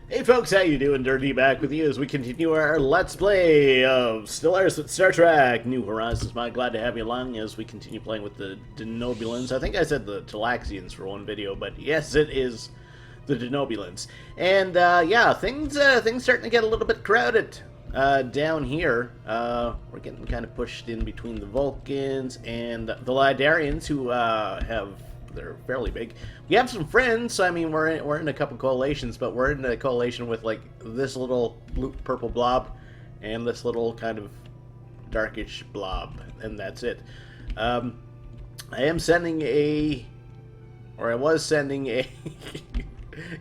Hey folks, how you doing? Durinde back with you as we continue our Let's Play of Stellaris with Star Trek New Horizons. I'm glad to have you along as we continue playing with the Denobulans. I think I said the Helloagians for one video, but yes, it is the Denobulans. And yeah, things starting to get a little bit crowded down here. We're getting kind of pushed in between the Vulcans and the Lidarians, who they're fairly big. We have some friends. I mean, we're in a couple coalitions, but we're in a coalition with like this little blue purple blob and this little kind of darkish blob, and that's it. I am sending I was sending a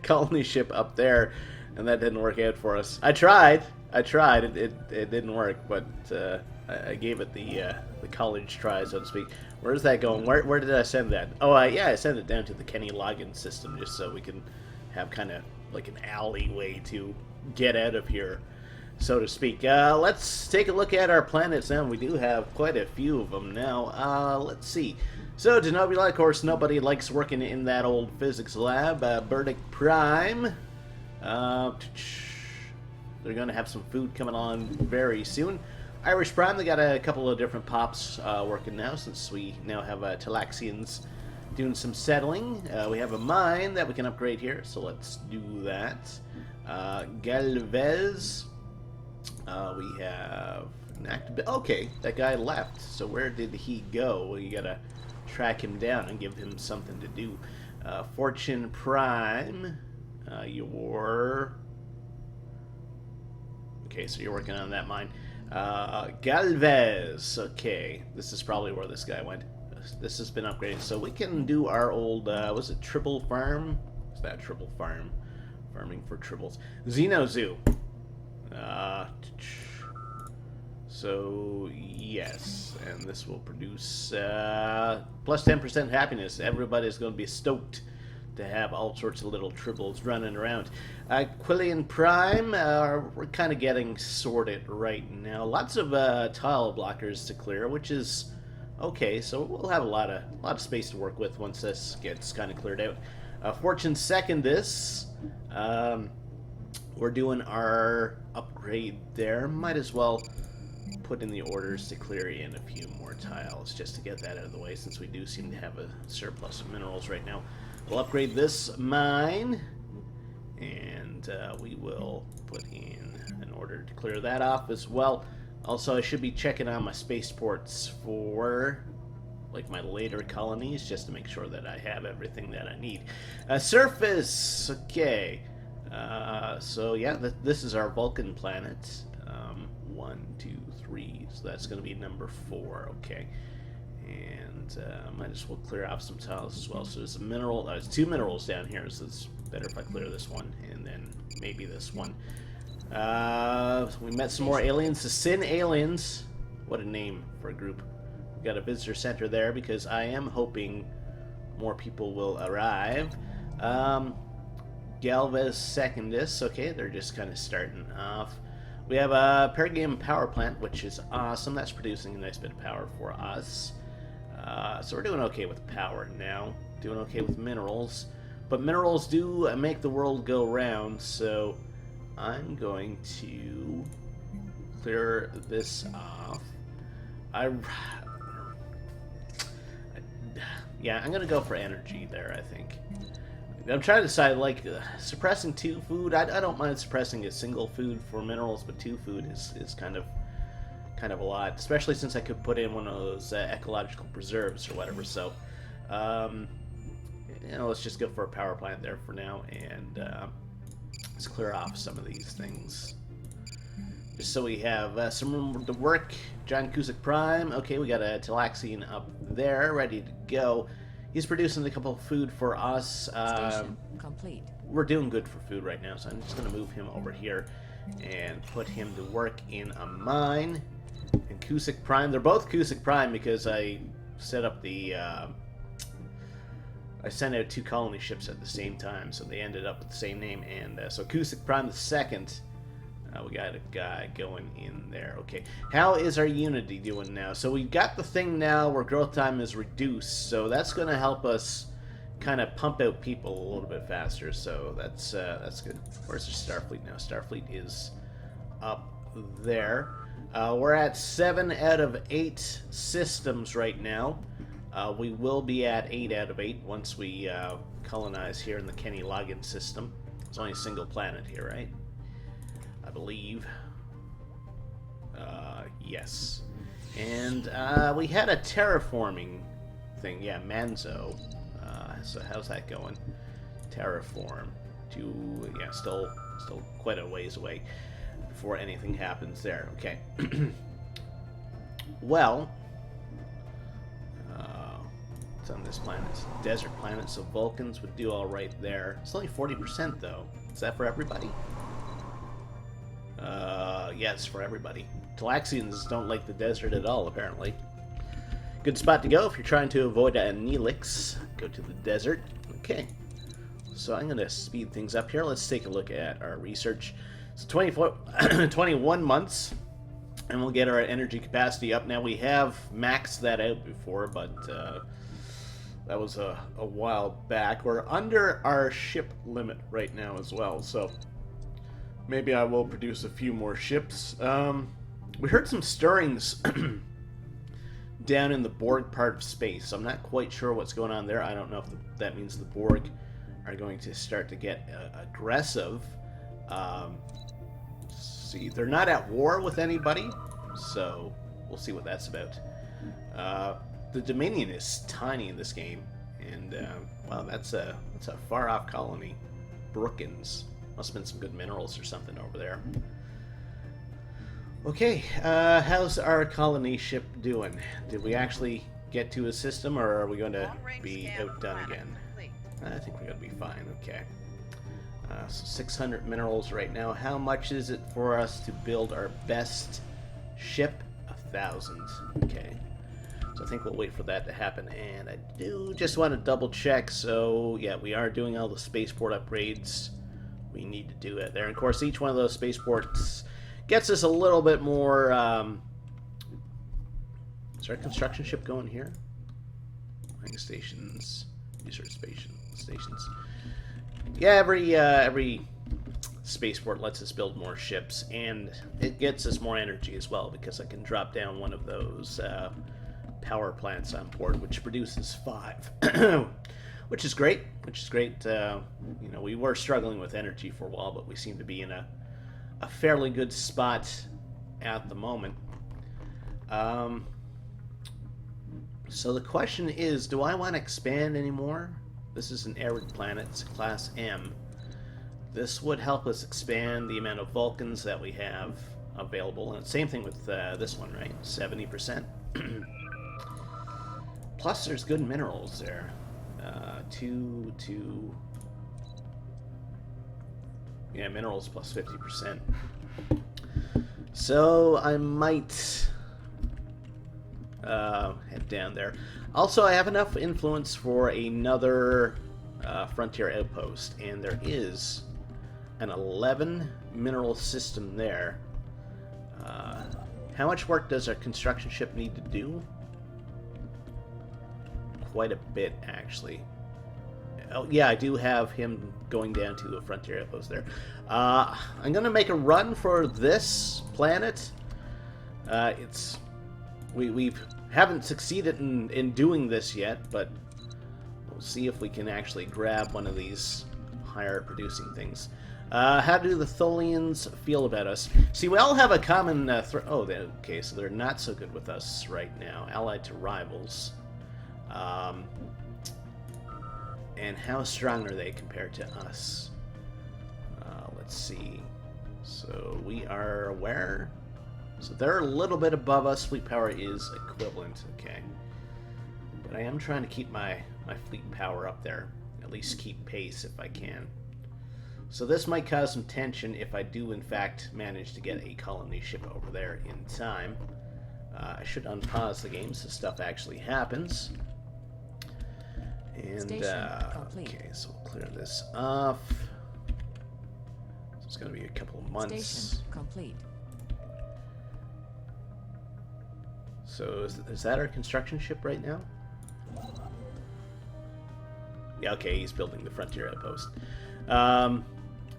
colony ship up there, and that didn't work out for us. I tried. It didn't work, but I gave it the college try, so to speak. Where's that going? Where did I send that? Oh, yeah, I sent it down to the Helloagian system just so we can have kind of like an alleyway to get out of here, so to speak. Let's take a look at our planets now. We do have quite a few of them now. Let's see. So, Denobulan, of course, nobody likes working in that old physics lab. Burdick Prime. They're going to have some food coming on very soon. Irish Prime, they got a couple of different pops working now, since we now have Talaxians doing some settling. We have a mine that we can upgrade here, so let's do that. Galvez, we have an active... Okay, that guy left, so where did he go? Well, you gotta track him down and give him something to do. Fortune Prime, Okay, so you're working on that mine. Galvez. Okay, this is probably where this guy went. This has been upgraded, so we can do our old, was it Tribble Farm? Is that Tribble Farm? Farming for Tribbles. Xenozoo. So, yes, and this will produce plus 10% happiness. Everybody's going to be stoked to have all sorts of little tribbles running around. Quillian Prime, we're kind of getting sorted right now. Lots of tile blockers to clear, which is okay. So we'll have a lot of space to work with once this gets kind of cleared out. Fortune Second, this we're doing our upgrade there. Might as well put in the orders to clear in a few more tiles just to get that out of the way, since we do seem to have a surplus of minerals right now. We'll upgrade this mine, and we will put in an order to clear that off as well. Also, I should be checking on my spaceports for like my later colonies, just to make sure that I have everything that I need. Surface, okay. So yeah, this is our Vulcan planet. 1, 2, 3. So that's going to be number 4. Okay. And might as well clear off some tiles as well. So there's a mineral. There's 2 minerals down here, so it's better if I clear this one and then maybe this one. We met some more aliens, the Sin Aliens. What a name for a group. We got a visitor center there because I am hoping more people will arrive. Galvez Secondus. Okay, they're just kind of starting off. We have a Perigam power plant, which is awesome. That's producing a nice bit of power for us. So we're doing okay with power now. Doing okay with minerals. But minerals do make the world go round, so I'm going to clear this off. Yeah, I'm going to go for energy there, I think. I'm trying to decide, like, suppressing 2 food. I don't mind suppressing a single food for minerals, but 2 food is kind of a lot, especially since I could put in one of those ecological preserves or whatever. So, you know, let's just go for a power plant there for now, and let's clear off some of these things, just so we have some room to work. John Cusack Prime. Okay, we got a Talaxian up there, ready to go. He's producing a couple of food for us. Station complete. We're doing good for food right now, so I'm just going to move him over here and put him to work in a mine. And Cusack Prime, they're both Cusack Prime because I set up the... I sent out 2 colony ships at the same time, so they ended up with the same name. And so Cusack Prime the Second, we got a guy going in there. Okay, how is our Unity doing now? So we got the thing now where growth time is reduced, so that's going to help us kind of pump out people a little bit faster, so that's good. Where's the Starfleet now? Starfleet is up there. We're at 7 out of 8 systems right now. We will be at 8 out of 8 once we colonize here in the Helloagian system. It's only a single planet here, right? I believe. Yes. And we had a terraforming thing. Yeah, Manzo. So how's that going? Terraform. Yeah, still quite a ways away before anything happens there. Okay. Well, it's on this planet. It's a desert planet, so Vulcans would do all right there. It's only 40% though. Is that for everybody? Yes, for everybody. Talaxians don't like the desert at all, apparently. Good spot to go if you're trying to avoid a Neelix. Go to the desert. Okay. So I'm going to speed things up here. Let's take a look at our research. It's 21 months, and we'll get our energy capacity up. Now, we have maxed that out before, but that was a while back. We're under our ship limit right now as well, so maybe I will produce a few more ships. We heard some stirrings down in the Borg part of space. I'm not quite sure what's going on there. I don't know if that means the Borg are going to start to get aggressive. See, they're not at war with anybody, so we'll see what that's about. The Dominion is tiny in this game, and wow, that's a far-off colony. Brookins. Must have been some good minerals or something over there. Okay, how's our colony ship doing? Did we actually get to a system, or are we going to be outdone again? I think we're going to be fine, okay. So 600 minerals right now. How much is it for us to build our best ship? 1,000, okay. So I think we'll wait for that to happen, and I do just want to double check. So yeah, we are doing all the spaceport upgrades we need to do it there. And of course, each one of those spaceports gets us a little bit more. Is there a construction ship going here? Mining stations, research stations. Yeah, every spaceport lets us build more ships, and it gets us more energy as well, because I can drop down one of those power plants on board, which produces 5. Which is great. You know, we were struggling with energy for a while, but we seem to be in a fairly good spot at the moment. So the question is, do I want to expand anymore? This is an arid planet. It's class M. This would help us expand the amount of Vulcans that we have available. And same thing with this one, right? 70%. Plus, there's good minerals there. 2. Yeah, minerals plus 50%. So I might head down there. Also, I have enough influence for another frontier outpost, and there is an 11 mineral system there. How much work does our construction ship need to do? Quite a bit, actually. Oh, yeah, I do have him going down to a frontier outpost there. I'm going to make a run for this planet. We haven't succeeded in doing this yet, but we'll see if we can actually grab one of these higher producing things. How do the Tholians feel about us? See, we all have a common threat. Oh, okay, so they're not so good with us right now. Allied to rivals. And how strong are they compared to us? Let's see. So we are where? So they're a little bit above us. Fleet power is equivalent. Okay. But I am trying to keep my fleet power up there. At least keep pace if I can. So this might cause some tension if I do in fact manage to get a colony ship over there in time. I should unpause the game so stuff actually happens. And, okay, so we'll clear this off. So it's going to be a couple of months. Station complete. So is that our construction ship right now? Yeah, okay, he's building the frontier outpost.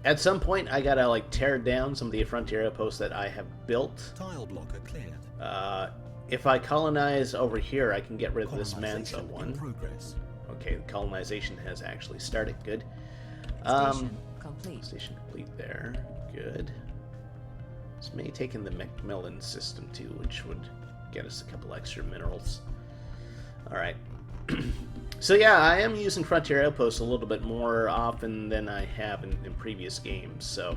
At some point, I gotta like tear down some of the frontier outposts that I have built. Tile blocker cleared. If I colonize over here, I can get rid of this Mansa In one. progress. Okay, the colonization has actually started. Good. Station complete. Station complete there. Good. This may take in the Macmillan system too, which would get us a couple extra minerals. Alright. So yeah, I am using Frontier Outposts a little bit more often than I have in previous games, so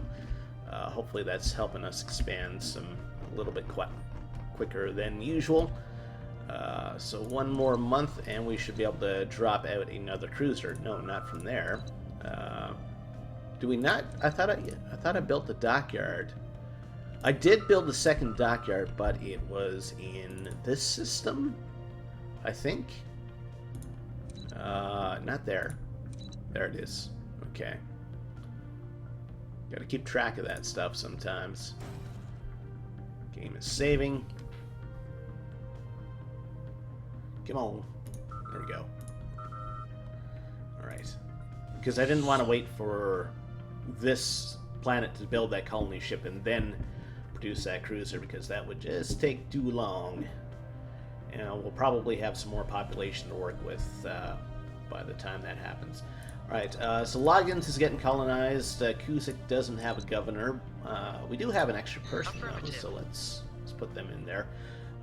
hopefully that's helping us expand a little bit quicker than usual. So one more month and we should be able to drop out another cruiser. No, not from there. Do we not? I thought I built the dockyard. I did build the second dockyard, but it was in this system, I think. Not there. There it is. Okay. Gotta keep track of that stuff sometimes. Game is saving. Come on. There we go. Alright. Because I didn't want to wait for this planet to build that colony ship and then produce that cruiser, because that would just take too long. And we'll probably have some more population to work with by the time that happens. Alright, so Loggins is getting colonized. Cusick doesn't have a governor. We do have an extra person though, so let's put them in there.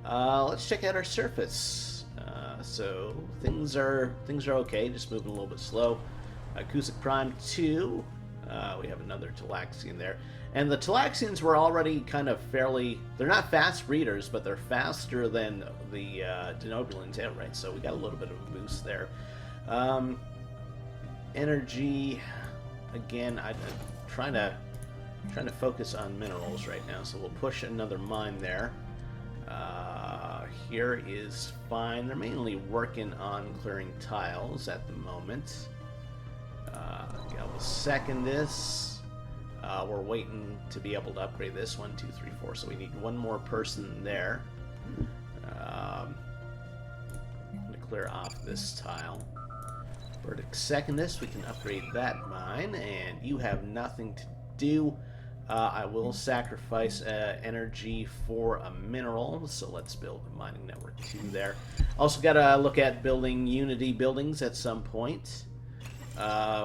Let's check out our surface. So things are okay, just moving a little bit slow. Cusick Prime 2. We have another Talaxian there. And the Talaxians were already kind of fairly... They're not fast breeders, but they're faster than the Denobulans outright, so we got a little bit of a boost there. Energy... Again, I'm trying to focus on minerals right now, so we'll push another mine there. Here is fine. They're mainly working on clearing tiles at the moment. Okay, we'll second this. We're waiting to be able to upgrade this. 1, 2, 3, 4. So we need one more person there. I'm going to clear off this tile. Burdick second this. We can upgrade that mine. And you have nothing to do. I will sacrifice energy for a mineral, so let's build a mining network 2 there. Also got to look at building Unity buildings at some point.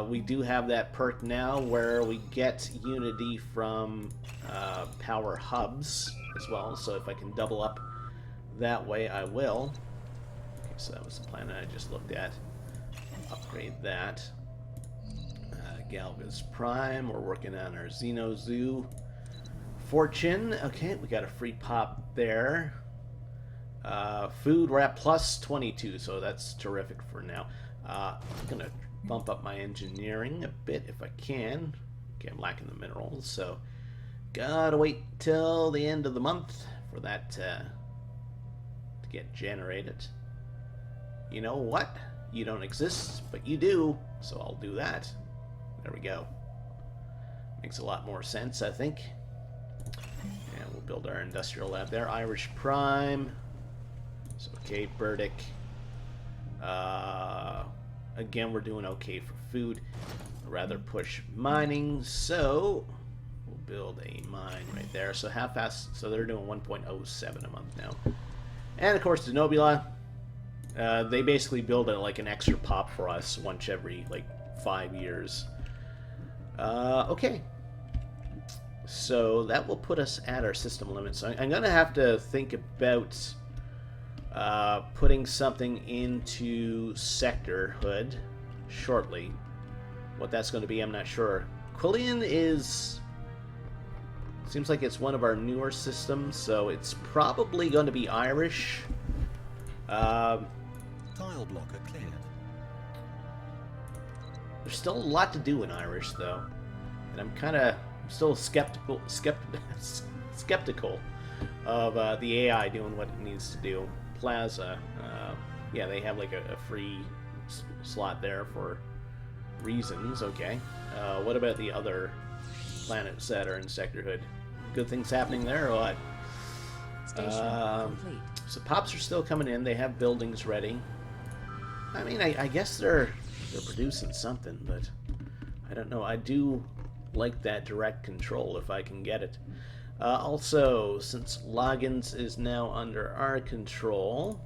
We do have that perk now where we get Unity from power hubs as well, so if I can double up that way, I will. Okay, so that was the plan I just looked at. Upgrade that. Galva's Prime, we're working on our Xeno Zoo. Fortune, okay, we got a free pop there. Food, we're at plus 22, so that's terrific for now. I'm gonna bump up my engineering a bit if I can. Okay, I'm lacking the minerals, so gotta wait till the end of the month for that to get generated. You know what? You don't exist, but you do, so I'll do that. There we go. Makes a lot more sense, I think. And we'll build our industrial lab there. Irish Prime. So, okay, Burdick. Again, we're doing okay for food. I'd rather push mining, so we'll build a mine right there. So how fast? So they're doing 1.07 a month now. And of course, Denobulan. They basically build like an extra pop for us once every like 5 years. Okay. So that will put us at our system limit. So I'm going to have to think about putting something into sectorhood shortly. What that's going to be, I'm not sure. Quillian seems like it's one of our newer systems, so it's probably going to be Irish. Tile blocker cleared. There's still a lot to do in Irish, though, and I'm still skeptical of the AI doing what it needs to do. Plaza, yeah, they have like a free slot there for reasons. Okay, what about the other planets that are in sectorhood? Good things happening there, or what? So pops are still coming in. They have buildings ready. I mean, I guess they're They're producing something, but I don't know. I do like that direct control if I can get it. Also, since Loggins is now under our control,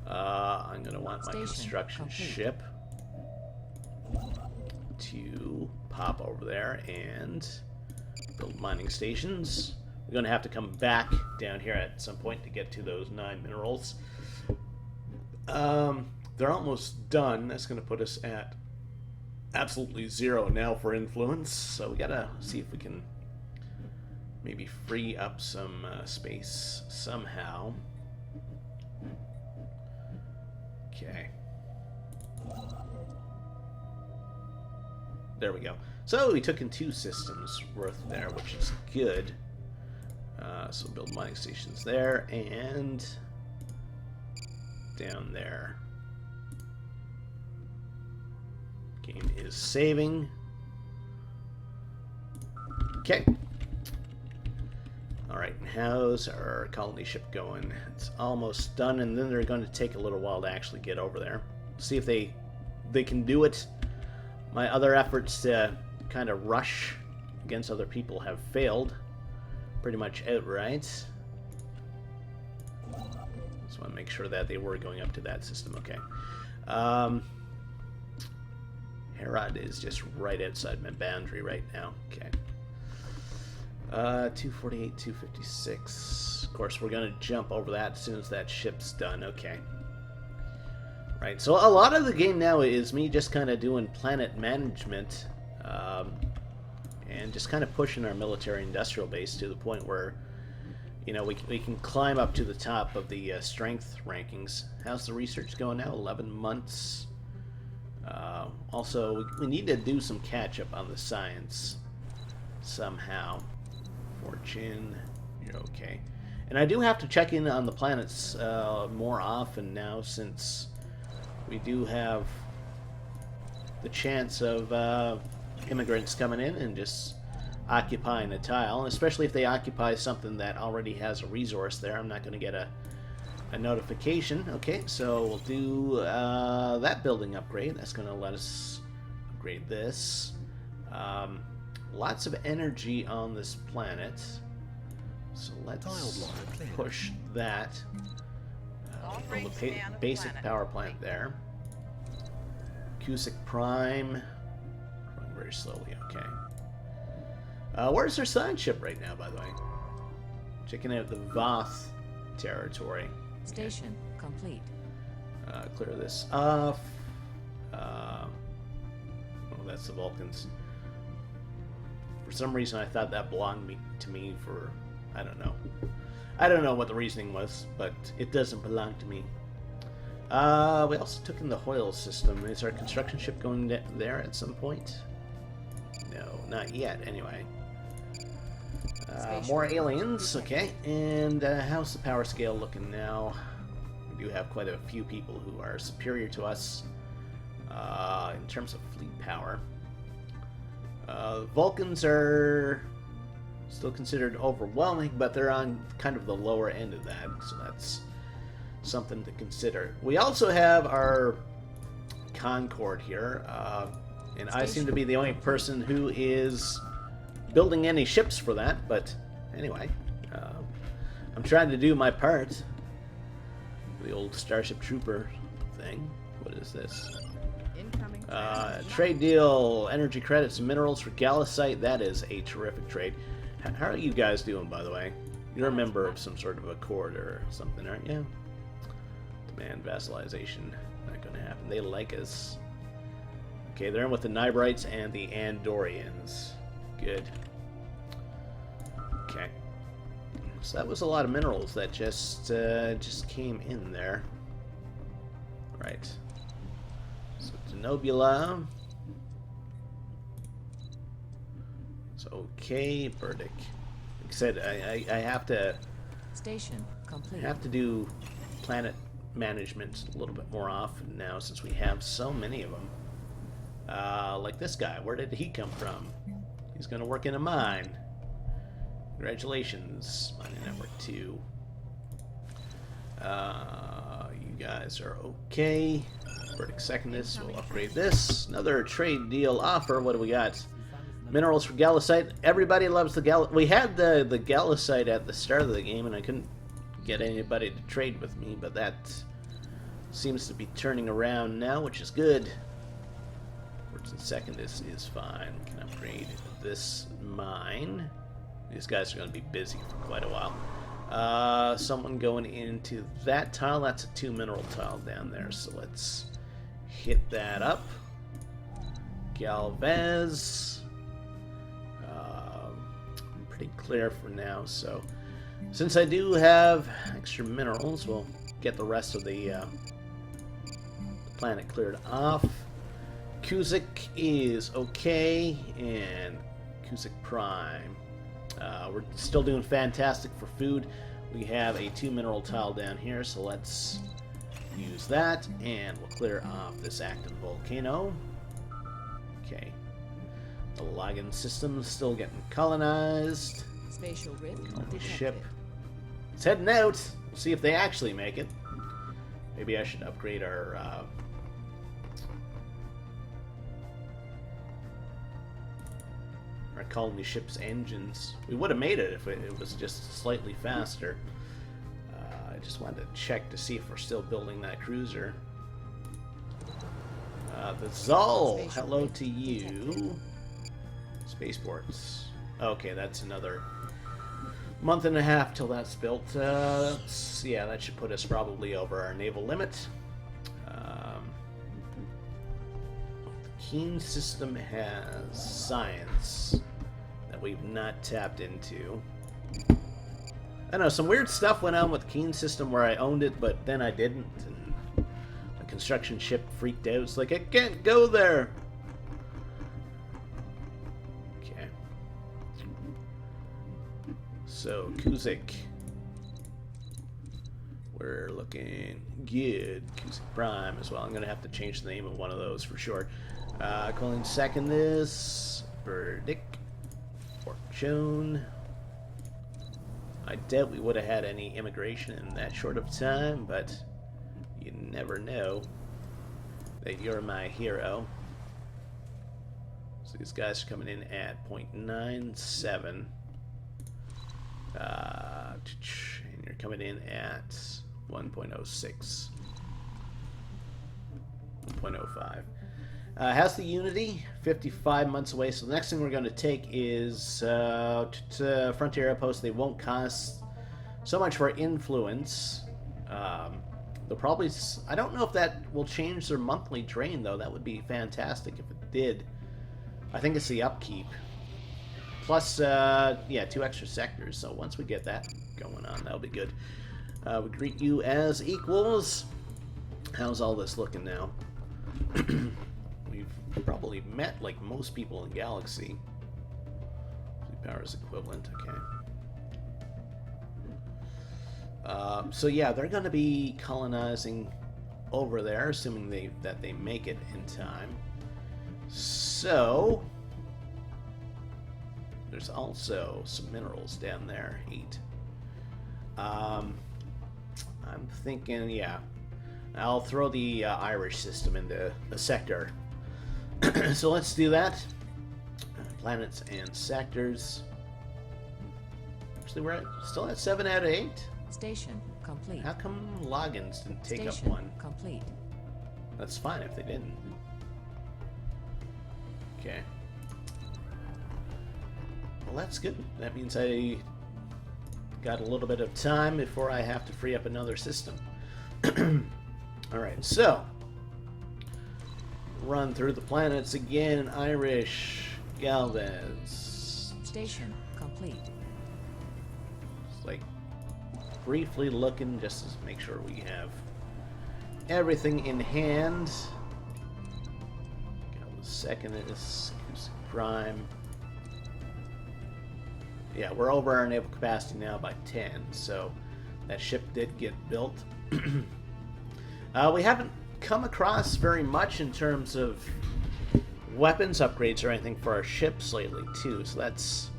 I'm going to want my Station construction complete. ship to pop over there and build mining stations. We're going to have to come back down here at some point to get to those 9 minerals. They're almost done. That's going to put us at absolutely 0 now for influence. So we got to see if we can maybe free up some space somehow. Okay. There we go. So we took in 2 systems worth there, which is good. So build mining stations there and down there. Game is saving. Okay. Alright, how's our colony ship going? It's almost done, and then they're going to take a little while to actually get over there. See if they can do it. My other efforts to kind of rush against other people have failed pretty much outright. Just want to make sure that they were going up to that system. Okay. Herod is just right outside my boundary right now. Okay. 248, 256. Of course, we're going to jump over that as soon as that ship's done. Okay. Right, so a lot of the game now is me just kind of doing planet management and just kind of pushing our military-industrial base to the point where, you know, we can climb up to the top of the strength rankings. How's the research going now? 11 months. Also, we need to do some catch-up on the science somehow. Fortune, you're okay. And I do have to check in on the planets more often now, since we do have the chance of immigrants coming in and just occupying a tile, especially if they occupy something that already has a resource there. I'm not going to get a notification. Okay, so we'll do that building upgrade. That's going to let us upgrade this. Lots of energy on this planet, so let's push that. Build a basic power plant there. Cusick Prime, growing very slowly. Okay. Where's our science ship right now, by the way? Checking out the Voth territory. Station complete. Clear this off. Oh, that's the Vulcans. For some reason, I thought that belonged to me for, I don't know. I don't know what the reasoning was, but it doesn't belong to me. We also took in the Hoyle system. Is our construction ship going there at some point? No, not yet, anyway. More aliens, okay. And how's the power scale looking now? We do have quite a few people who are superior to us in terms of fleet power. Vulcans are still considered overwhelming, but they're on kind of the lower end of that, so that's something to consider. We also have our Concorde here, and I seem to be the only person who is building any ships for that, but anyway, I'm trying to do my part. The old Starship Trooper thing. What is this? Trade deal, energy credits and minerals for Galicite. That is a terrific trade. How are you guys doing, by the way? You're a member of some sort of accord or something, aren't you? Demand vassalization. Not going to happen. They like us. Okay, they're in with the Nibirites and the Andorians. Good. Okay. So that was a lot of minerals that just came in there. Right. So Denobula. It's okay, Burdick. Like I said, I have to. Station complete. I have to do planet management a little bit more often now, since we have so many of them. Like this guy. Where did he come from? He's going to work in a mine. Congratulations, Mining Network 2. You guys are okay. Verdict second this. We'll upgrade this. Another trade deal offer. What do we got? Minerals for Gallicite. Everybody loves the Gal. We had the Gallicite at the start of the game, and I couldn't get anybody to trade with me, but that seems to be turning around now, which is good. First and second is fine. We can upgrade this mine. These guys are going to be busy for quite a while. Someone going into that tile. That's a 2 mineral tile down there, so let's hit that up. Galvez. Pretty clear for now, so since I do have extra minerals, we'll get the rest of the planet cleared off. Kuzik is okay, and Kuzik Prime. We're still doing fantastic for food. We have a 2 mineral tile down here, so let's use that, and we'll clear off this active volcano. Okay. The login system is still getting colonized. Spatial rift The detected. ship. It's heading out. We'll see if they actually make it. Maybe I should upgrade our colony ship's engines. We would have made it if it was just slightly faster. I just wanted to check to see if we're still building that cruiser. The Zol, hello to you. Spaceports. Okay, that's another month and a half till that's built. Yeah, that should put us probably over our naval limit. The Keen system has science that we've not tapped into. I don't know, some weird stuff went on with the Keen system where I owned it, but then I didn't, and the construction ship freaked out. It's like, I can't go there! Okay. So, Kuzik. We're looking good. Kuzik Prime as well. I'm going to have to change the name of one of those for sure. Calling second this. Verdict. Fortune. I doubt we would have had any immigration in that short of time, but you never know that you're my hero. So these guys are coming in at 0.97. And you're coming in at 1.06. 1.05. Has the Unity, 55 months away, so the next thing we're going to take is Frontier Outpost. They won't cost so much for influence. They'll probably... I don't know if that will change their monthly drain, though. That would be fantastic if it did. I think it's the upkeep. Plus, yeah, 2 extra sectors, so once we get that going on, that'll be good. We greet you as equals. How's all this looking now? We've probably met, like, most people in Galaxy. Power is equivalent, okay. So yeah, they're going to be colonizing over there, assuming that they make it in time. So there's also some minerals down there. 8. I'm thinking, yeah, I'll throw the Irish system into a sector. So let's do that. Planets and sectors. Actually, we're still at 7 out of 8. Station complete. How come logins didn't take Station up one? complete. That's fine if they didn't. Okay. Well, that's good. That means I got a little bit of time before I have to free up another system. Alright, so run through the planets again. Irish, Galvez. Station complete. Just like briefly looking just to make sure we have everything in hand. Galvez second is Prime. Yeah, we're over our naval capacity now by 10, so that ship did get built. We haven't come across very much in terms of weapons upgrades or anything for our ships lately, too, so that's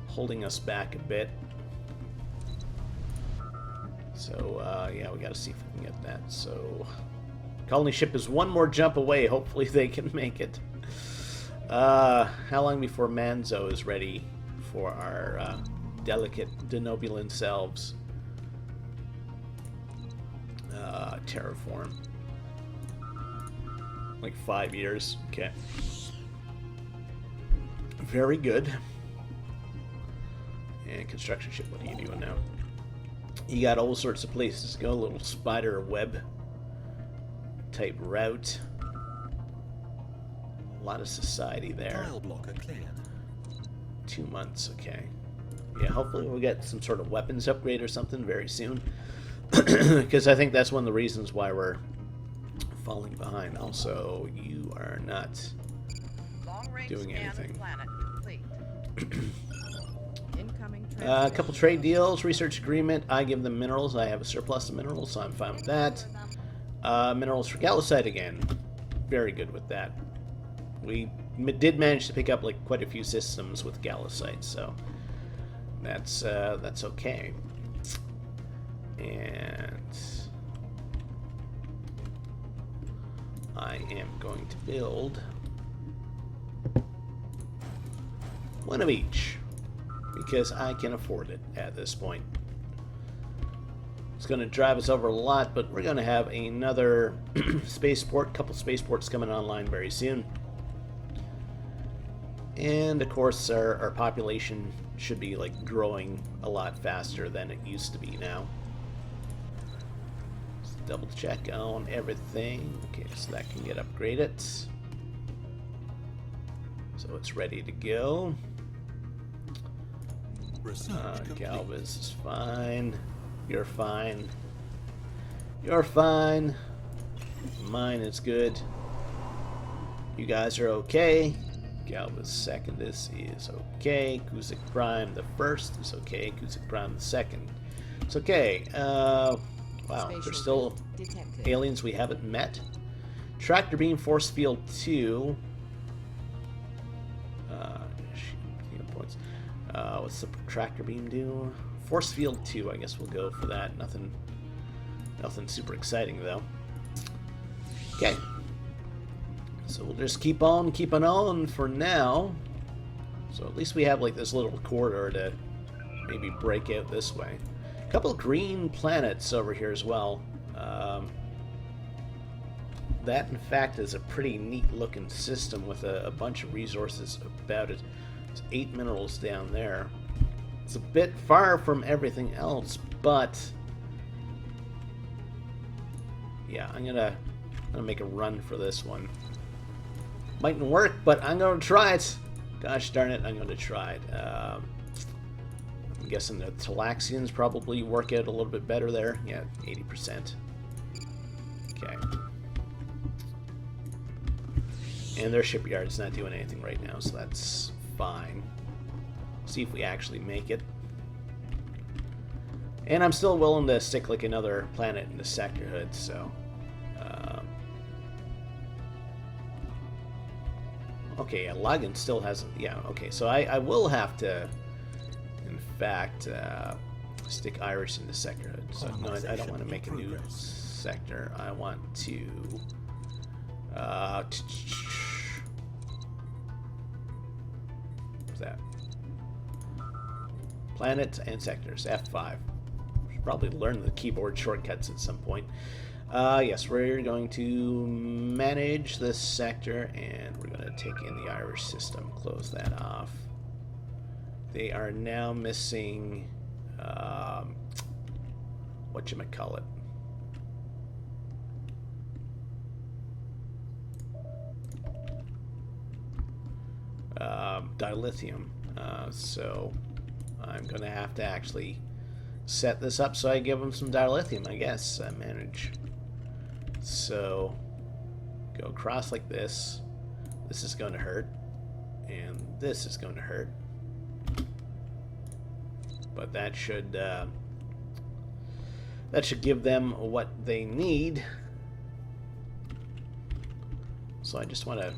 holding us back a bit. So, yeah, we gotta see if we can get that. So, Colony ship is one more jump away. Hopefully they can make it. How long before Manzo is ready for our delicate Denobulan selves? Terraform. Like 5 years. Okay. Very good. And construction ship, what are you doing now? You got all sorts of places to go. A little spider web type route. A lot of society there. Tile blocker cleared. 2 months, okay. Yeah, hopefully we'll get some sort of weapons upgrade or something very soon. Because I think that's one of the reasons why we're falling behind. Also, you are not doing anything. A couple trade deals, research agreement. I give them minerals. I have a surplus of minerals, so I'm fine with that. Minerals for Gallicite again. Very good with that. We did manage to pick up like quite a few systems with Gallicite, so that's okay. And I am going to build one of each because I can afford it at this point. It's going to drive us over a lot, but we're going to have another spaceport, couple spaceports coming online very soon. And of course our population should be like growing a lot faster than it used to be now. Let's double check on everything. Okay, so that can get upgraded. So it's ready to go. Galvez is fine. You're fine. You're fine. Mine is good. You guys are okay. Galvez second, this is okay. Kuzik Prime the first is okay. Kuzik Prime the second. It's okay. Wow, there's still aliens we haven't met. Tractor Beam Force Field 2. Points. What's the Tractor Beam do? Force Field 2, I guess we'll go for that. Nothing super exciting though. Okay. So we'll just keep on keeping on for now. So at least we have like this little corridor to maybe break out this way. A couple of green planets over here as well. That in fact is a pretty neat looking system with a bunch of resources about it. There's 8 minerals down there. It's a bit far from everything else, but yeah, I'm gonna make a run for this one. Mightn't work, but I'm gonna try it. Gosh darn it, I'm gonna try it. I'm guessing the Talaxians probably work out a little bit better there. Yeah, 80%. Okay. And their shipyard's not doing anything right now, so that's fine. See if we actually make it. And I'm still willing to stick like another planet in the sector hood, so okay, yeah, Lagan still hasn't. Yeah, okay, so I will have to, in fact, stick Irish in the sector hood. So no, I don't want to make a new sector. I want to. What's that? Planets and sectors. F5. Should probably learn the keyboard shortcuts at some point. Yes, we're going to manage this sector, and we're going to take in the Irish system, close that off. They are now missing, whatchamacallit. Dilithium. So I'm going to have to actually set this up so I give them some dilithium, I guess. Manage. So go across like this. This is going to hurt. And this is going to hurt. But that should give them what they need. So I just want to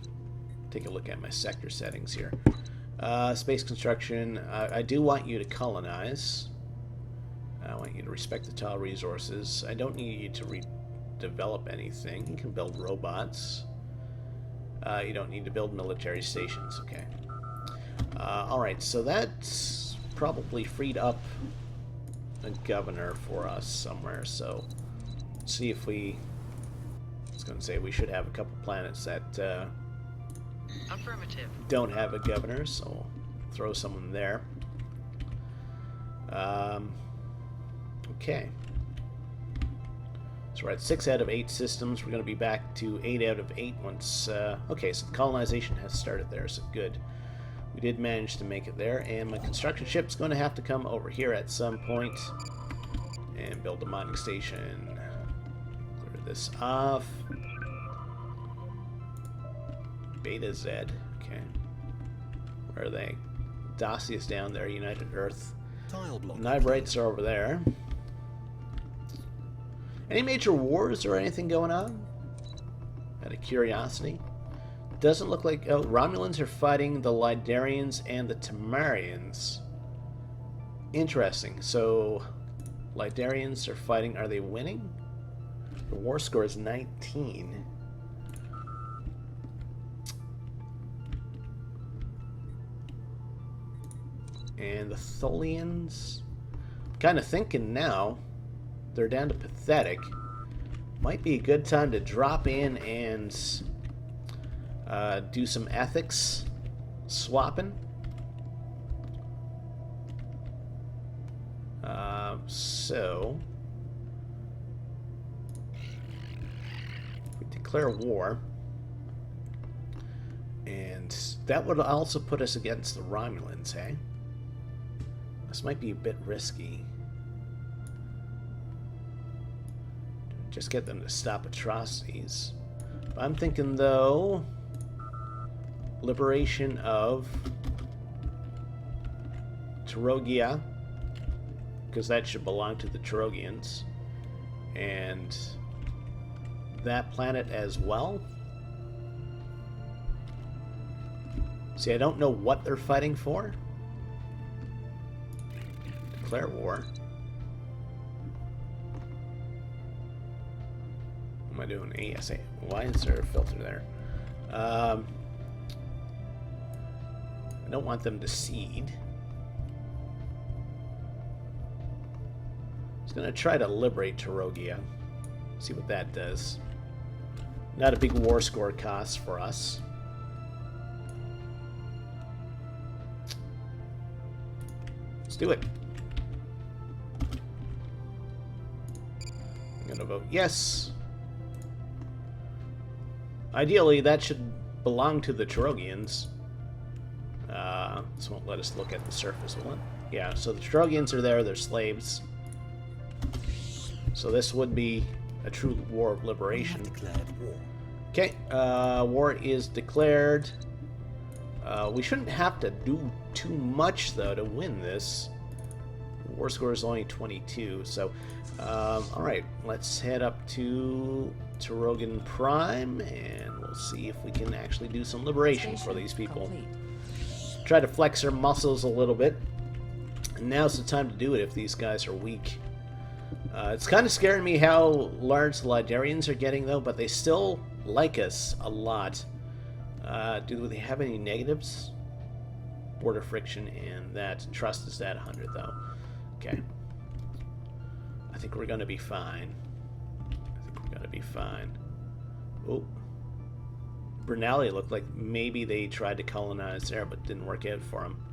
take a look at my sector settings here. Space construction. I do want you to colonize. I want you to respect the tile resources. I don't need you to develop anything. You can build robots. You don't need to build military stations. Okay. Alright, so that's probably freed up a governor for us somewhere. So, let's see if we... I was going to say we should have a couple planets that Affirmative. don't have a governor, so we'll throw someone there. Okay. So we're at 6 out of 8 systems. We're going to be back to 8 out of 8 once... okay, so the colonization has started there, so good. We did manage to make it there, and my construction ship's going to have to come over here at some point and build a mining station. Clear this off. Beta Z. Okay. Where are they? Dacia's down there, United Earth. Tile block. Niverites are over there. Any major wars or anything going on? Out of curiosity. Doesn't look like... Oh, Romulans are fighting the Lidarians and the Temerians. Interesting. So, Lidarians are fighting... Are they winning? The war score is 19. And the Tholians... Kind of thinking now... They're down to pathetic. Might be a good time to drop in and do some ethics swapping. So we declare war, and that would also put us against the Romulans, hey? This might be a bit risky. Just get them to stop atrocities. I'm thinking, though, liberation of Terogia, because that should belong to the Terogians, and that planet as well. See, I don't know what they're fighting for. Declare war. Am I doing ASA? Why is there a filter there? I don't want them to cede. Just gonna try to liberate Terogia. See what that does. Not a big war score cost for us. Let's do it. I'm gonna vote yes. Ideally, that should belong to the Terogians. This won't let us look at the surface, will it? Yeah, so the Terogians are there, they're slaves. So this would be a true war of liberation. Declared war. Okay, war is declared. We shouldn't have to do too much, though, to win this. War score is only 22, so... alright, let's head up to Terogan Prime, and we'll see if we can actually do some liberation for these people. Complete. Try to flex our muscles a little bit. And now's the time to do it if these guys are weak. It's kind of scaring me how large the Lidarians are getting, though, but they still like us a lot. Do they have any negatives? Border friction and that. Trust is at 100, though. Okay. I think we're going to be fine. Oh. Bernali looked like maybe they tried to colonize there, but didn't work out for them.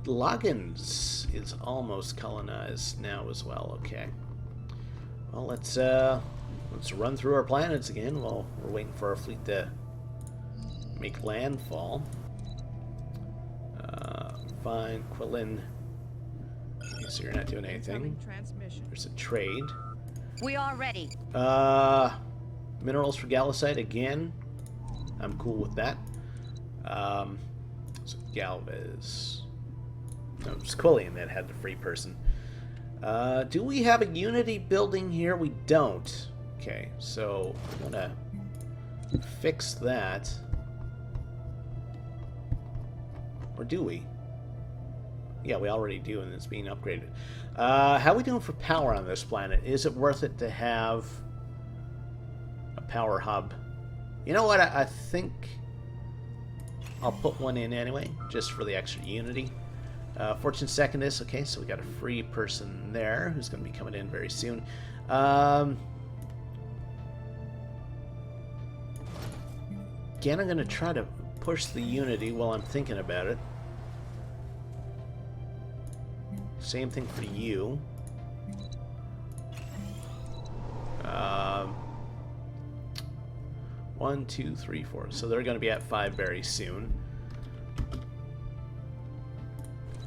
Loggins is almost colonized now as well. Okay. Well, let's run through our planets again while we're waiting for our fleet to make landfall. Fine, Quillin. Okay, so you're not doing anything. There's a trade. We are ready. Minerals for Galicite again. I'm cool with that. So Galvez. No, it was Quillian that had the free person. Do we have a Unity building here? We don't. Okay, so I'm gonna fix that. Or do we? Yeah, we already do, and it's being upgraded. How are we doing for power on this planet? Is it worth it to have a power hub? You know what? I think I'll put one in anyway, just for the extra unity. Fortune Secondist. Okay, so we got a free person there who's going to be coming in very soon. Again, I'm going to try to push the unity while I'm thinking about it. Same thing for you. 1, 2, 3, 4. So they're going to be at 5 very soon.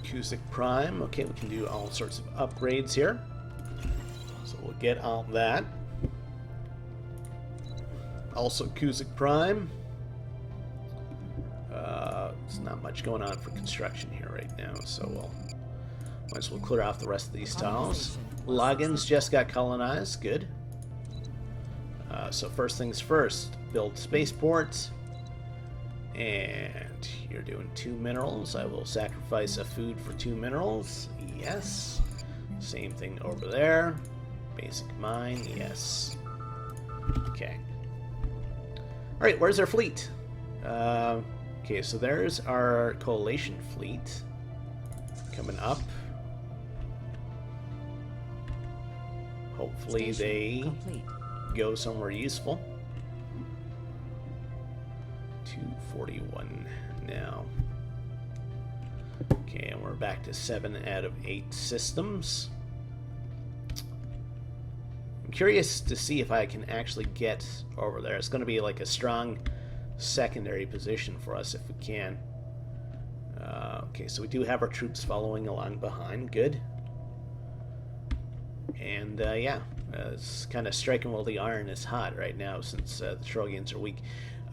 Cusic Prime. Okay, we can do all sorts of upgrades here. So we'll get all that. Also Cusic Prime. There's not much going on for construction here right now, so might as well clear off the rest of these tiles. Logins just got colonized. Good. So first things first, build spaceports. And you're doing 2 minerals. I will sacrifice a food for 2 minerals. Yes. Same thing over there. Basic mine. Yes. Okay. Alright, where's our fleet? Okay, so there's our coalition fleet coming up. Hopefully they go somewhere useful. 241 now. Okay, and we're back to 7 out of 8 systems. I'm curious to see if I can actually get over there. It's going to be like a strong secondary position for us if we can. Okay, so we do have our troops following along behind. Good. And yeah, it's kind of striking while the iron is hot right now since the Helloagians are weak.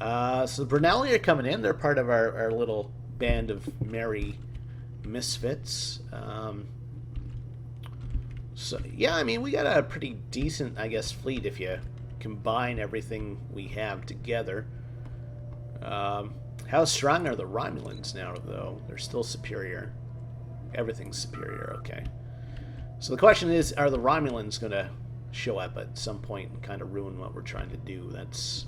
So the Brunelli are coming in. They're part of our little band of merry misfits. So yeah, I mean, we got a pretty decent, I guess, fleet if you combine everything we have together. How strong are the Romulans now, though? They're still superior. Everything's superior, okay. So the question is, are the Romulans going to show up at some point and kind of ruin what we're trying to do? That's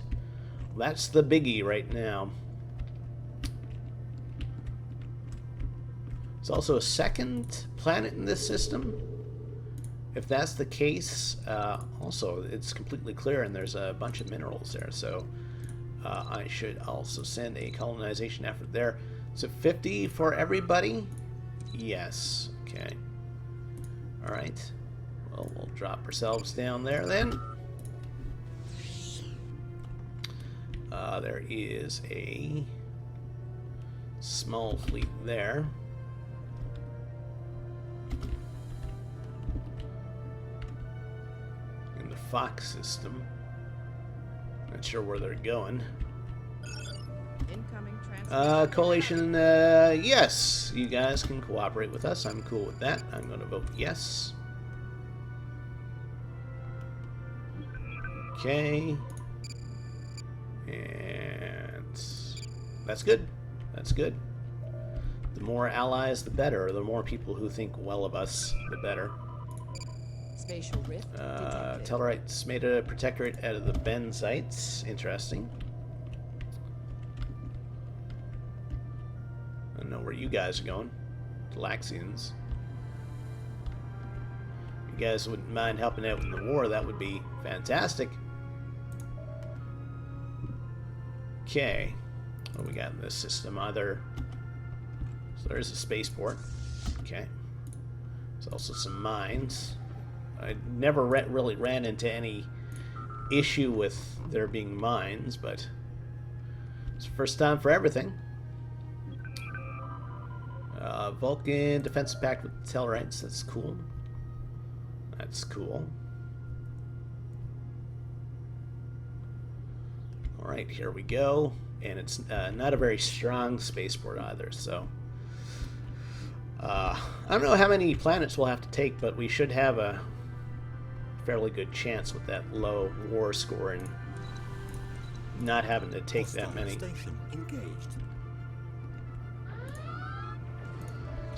the biggie right now. There's also a second planet in this system. If that's the case, also it's completely clear and there's a bunch of minerals there, so I should also send a colonization effort there. So 50 for everybody? Yes. Okay. Alright. Well, we'll drop ourselves down there then. There is a small fleet there. In the Fox system. Not sure where they're going. Incoming Coalition, yes. You guys can cooperate with us. I'm cool with that. I'm going to vote yes. Okay. And that's good. That's good. The more allies, the better. The more people who think well of us, the better. Spatial rift detected. Tellarites made a protectorate out of the benzites. Interesting. I don't know where you guys are going. Galaxians. If you guys wouldn't mind helping out in the war, that would be fantastic. Okay. What do we got in this system? Either... So there's a spaceport. Okay. There's also some mines. I never really ran into any issue with there being mines, but it's the first time for everything. Vulcan defensive pact with Tellarites. That's cool. That's cool. Alright, here we go. And it's not a very strong spaceport either, so... I don't know how many planets we'll have to take, but we should have a fairly good chance with that low war score and not having to take that many. Station engaged.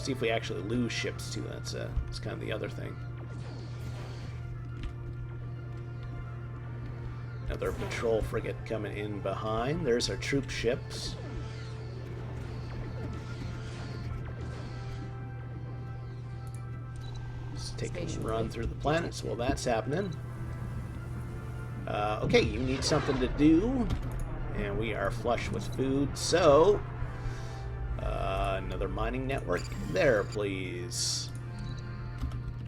See if we actually lose ships too. That's kind of the other thing. Another patrol frigate coming in behind. There's our troop ships. Let's take a run through the planets while that's happening. Okay, you need something to do, and we are flush with food, so another mining network there, please.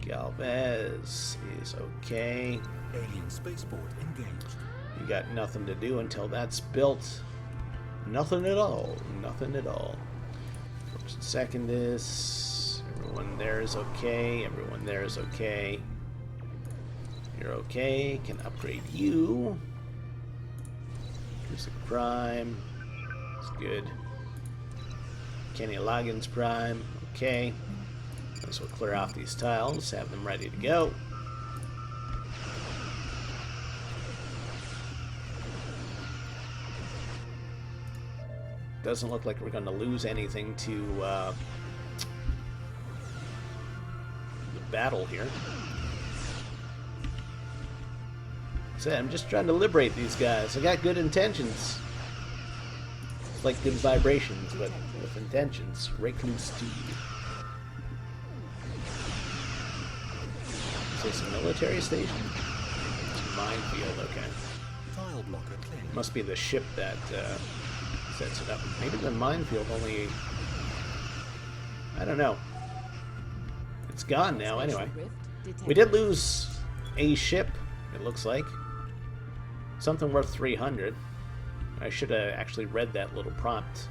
Galvez is okay. Alien spaceport engaged. You got nothing to do until that's built. Nothing at all. Nothing at all. First and second is... Everyone there is okay. Everyone there is okay. You're okay. Can upgrade you. Here's a prime. It's good. Helloagians prime. Okay. So we'll clear off these tiles. Have them ready to go. Doesn't look like we're going to lose anything to the battle here. So I'm just trying to liberate these guys. I got good intentions. It's like good vibrations, but with intentions. Recluse 2. Is this a military station? It's a minefield, okay. Tile blocker clear. Must be the ship that sets it up. Maybe the minefield only... I don't know. It's gone now, anyway. We did lose a ship, it looks like. Something worth 300. I should have actually read that little prompt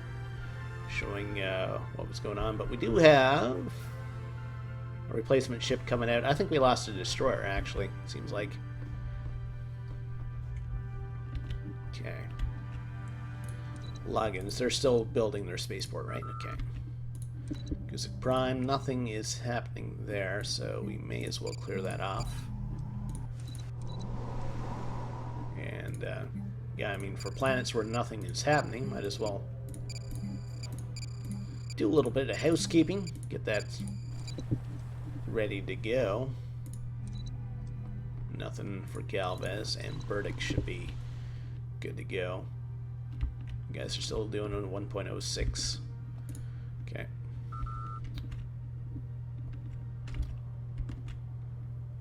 showing what was going on. But we do have a replacement ship coming out. I think we lost a destroyer, actually. Seems like. Okay. Logins. They're still building their spaceport, right? Okay. Guzik Prime. Nothing is happening there, so we may as well clear that off. And, yeah, I mean, for planets where nothing is happening, might as well do a little bit of housekeeping. Get that ready to go. Nothing for Galvez, and Burdick should be good to go. You guys are still doing it 1.06. Okay.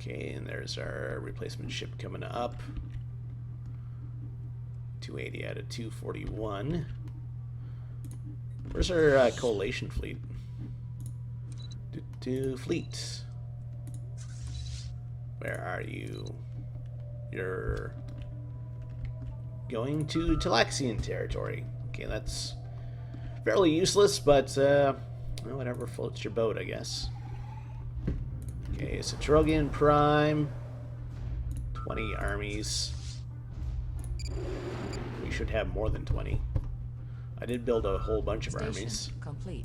Okay, and there's our replacement ship coming up. 280 out of 241. Where's our coalition fleet? Fleet. Where are you? You're going to Talaxian territory. Okay, that's fairly useless, but well, whatever floats your boat, I guess. Okay, so Trogian Prime. 20 armies. We should have more than 20. I did build a whole bunch of armies. Complete.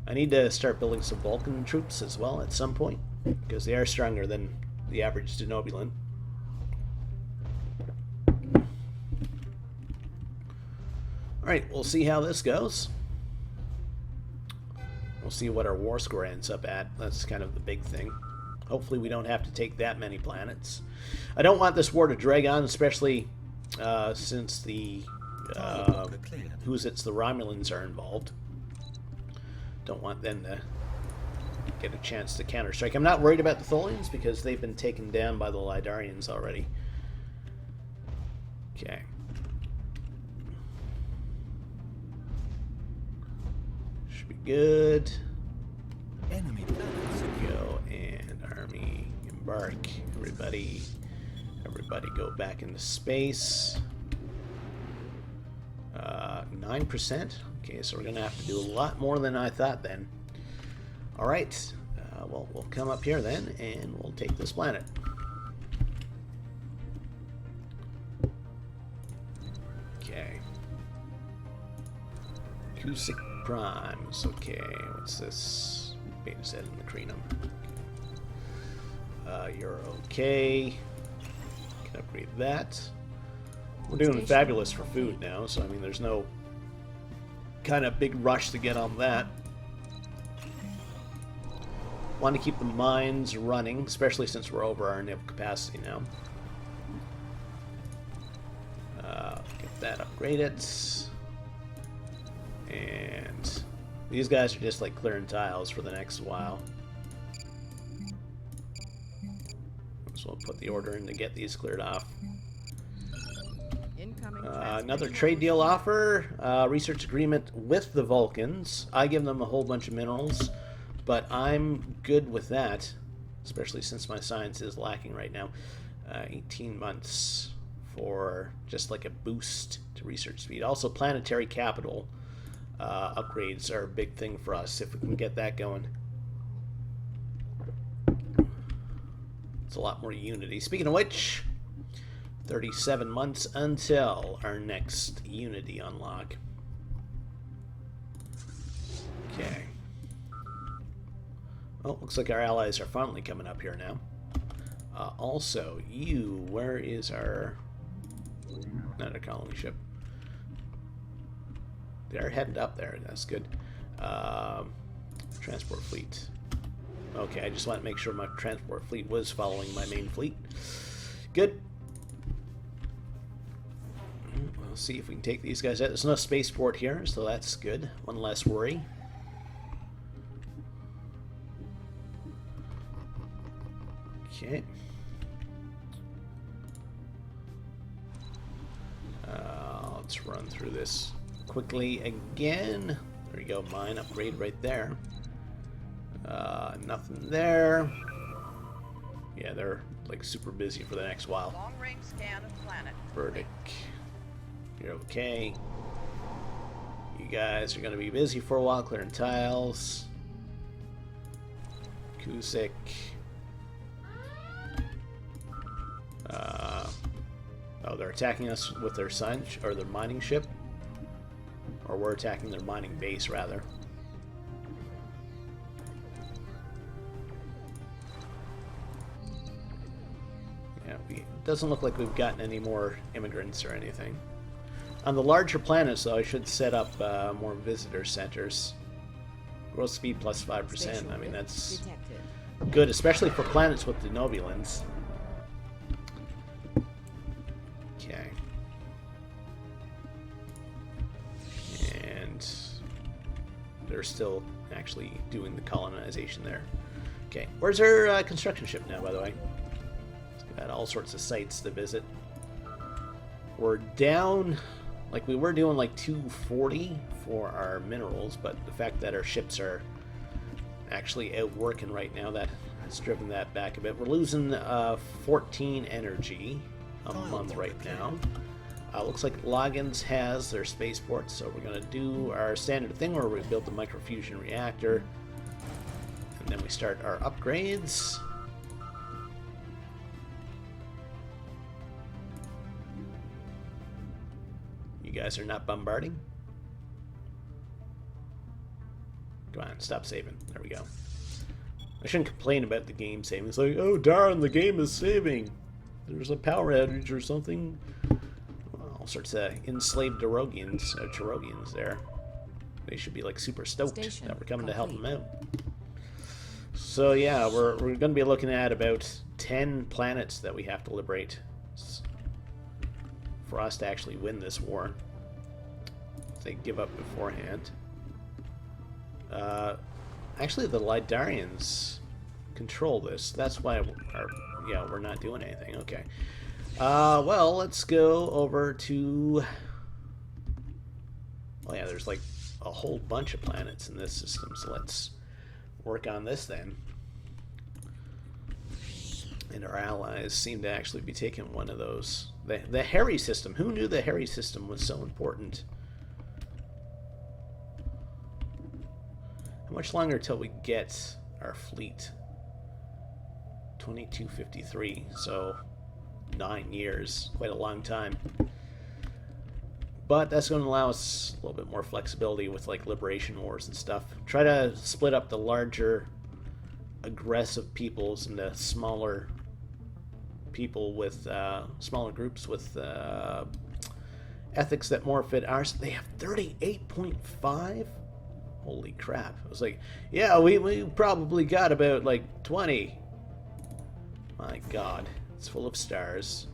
I need to start building some Vulcan troops as well at some point, because they are stronger than the average Denobulan. Alright, we'll see how this goes. We'll see what our war score ends up at. That's kind of the big thing. Hopefully we don't have to take that many planets. I don't want this war to drag on, especially since the the Romulans are involved. Don't want them to get a chance to counterstrike. I'm not worried about the Tholians because they've been taken down by the Lidarians already. Okay. Should be good. Enemy planets. Go and army embark. Everybody go back into space. 9%. Okay, so we're gonna have to do a lot more than I thought then. All right. Well, we'll come up here then, and we'll take this planet. Okay. Guzik Primes. Okay, what's this? Beta Z in the Crenum. You're okay. Can upgrade that. We're doing fabulous for food now, so I mean, there's no kind of big rush to get on that. Want to keep the mines running, especially since we're over our naval capacity now. Get that upgraded. And these guys are just like clearing tiles for the next while. So we'll put the order in to get these cleared off. Incoming Another trade deal offer. Research agreement with the Vulcans. I give them a whole bunch of minerals, but I'm good with that, especially since my science is lacking right now. 18 months for just like a boost to research speed. Also, planetary capital upgrades are a big thing for us if we can get that going. It's a lot more unity. Speaking of which, 37 months until our next unity unlock. Okay. Oh, looks like our allies are finally coming up here now. Also, where is our... Not a colony ship. They're headed up there. That's good. Transport fleet. Okay, I just want to make sure my transport fleet was following my main fleet. Good. We'll see if we can take these guys out. There's no spaceport here, so that's good. One less worry. Okay. Let's run through this quickly again. There you go, mine upgrade right there. Nothing there. Yeah, they're like super busy for the next while. Long range scan of planet. Burdick. You're okay. You guys are going to be busy for a while clearing tiles. Kusik. Oh, they're attacking us with their science or their mining ship, or we're attacking their mining base rather. Yeah, it doesn't look like we've gotten any more immigrants or anything. On the larger planets, though, I should set up more visitor centers. Growth speed plus 5%. I mean, that's good, especially for planets with Denobulans. Okay. And they're still actually doing the colonization there. Okay, where's our construction ship now, by the way? It's got all sorts of sites to visit. We're down, like we were doing like 240 for our minerals, but the fact that our ships are actually out working right now, that has driven that back a bit. We're losing 14 energy a month right now. Looks like Loggins has their spaceport, so we're going to do our standard thing where we build the microfusion reactor, and then we start our upgrades. You guys are not bombarding? Come on, stop saving. There we go. I shouldn't complain about the game saving. It's like, oh darn, the game is saving. There's a power outage or something. All sorts of enslaved Cherogians there. They should be like super stoked that we're coming to help them out. So yeah, we're going to be looking at about 10 planets that we have to liberate for us to actually win this war. If they give up beforehand. Actually, the Lidarians control this. That's why we're not doing anything. Okay. Well, let's go over to... Well, yeah, there's like a whole bunch of planets in this system, so let's work on this then. And our allies seem to actually be taking one of those. The Harry system. Who knew the Harry system was so important? How much longer till we get our fleet? 2253, so 9 years. Quite a long time. But that's going to allow us a little bit more flexibility with like liberation wars and stuff. Try to split up the larger aggressive peoples into smaller people with smaller groups with ethics that more fit ours. They have 38.5? Holy crap. I was like, yeah, we probably got about like 20. My god. It's full of stars.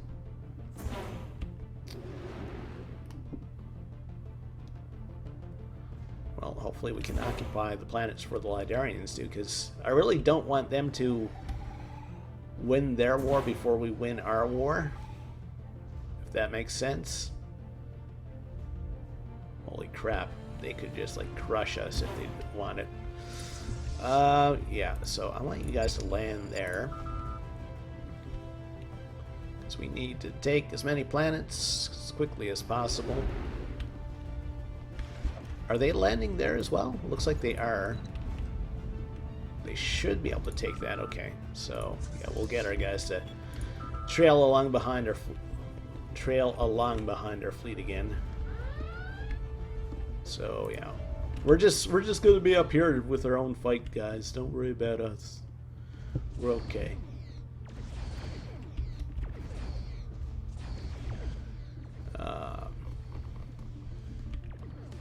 Well, hopefully we can occupy the planets for the Lidarians do, because I really don't want them to win their war before we win our war. If that makes sense. Holy crap. They could just like crush us if they wanted. Yeah, so I want you guys to land there. Because we need to take as many planets as quickly as possible. Are they landing there as well? Looks like they are. They should be able to take that. Okay, so yeah, we'll get our guys to trail along behind our fleet again. So yeah, we're just gonna be up here with our own fight, guys. Don't worry about us. We're okay.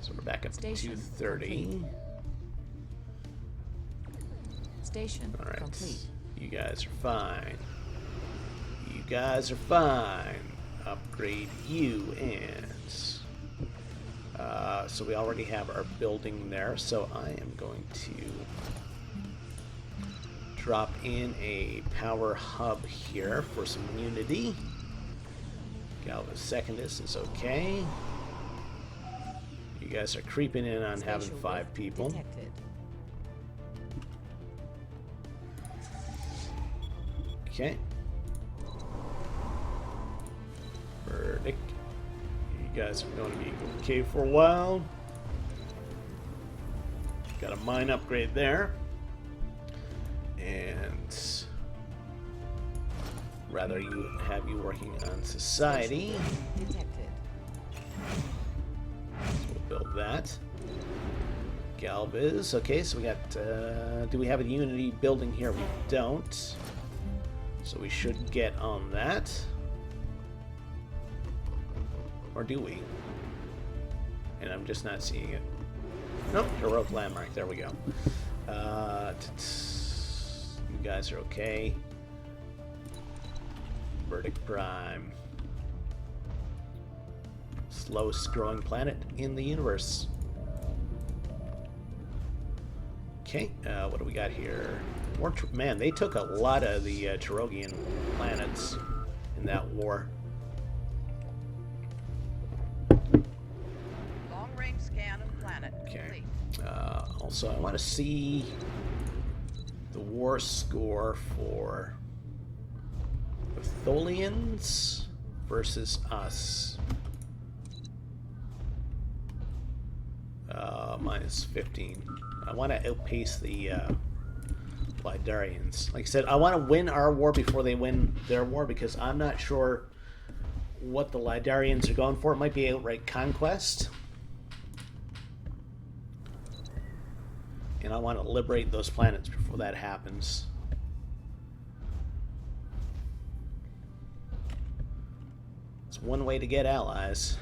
So we're back up to 230. Station All right, complete. you guys are fine. You guys are fine. Upgrade you and. So we already have our building there, so I am going to drop in a power hub here for some unity. Galvus Secondus is okay. You guys are creeping in on having Spatial 5 rift people. detected. Okay. Verdict. You guys are going to be okay for a while. Got a mine upgrade there. And rather have you working on society. Detected. So we'll build that. Galviz. Okay, so we got do we have a unity building here? We don't. So we should get on that. Or do we? And I'm just not seeing it. Nope, heroic landmark. There we go. You guys are okay. Verdict Prime. Slowest growing planet in the universe. Okay, what do we got here? Man, they took a lot of the Tarogian planets in that war. Long-range scan of planet Okay. complete. Also, I want to see the war score for the Tholians versus us. Minus 15. I want to outpace the Lidarians. Like I said, I want to win our war before they win their war, because I'm not sure what the Lidarians are going for. It might be outright conquest. And I want to liberate those planets before that happens. It's one way to get allies.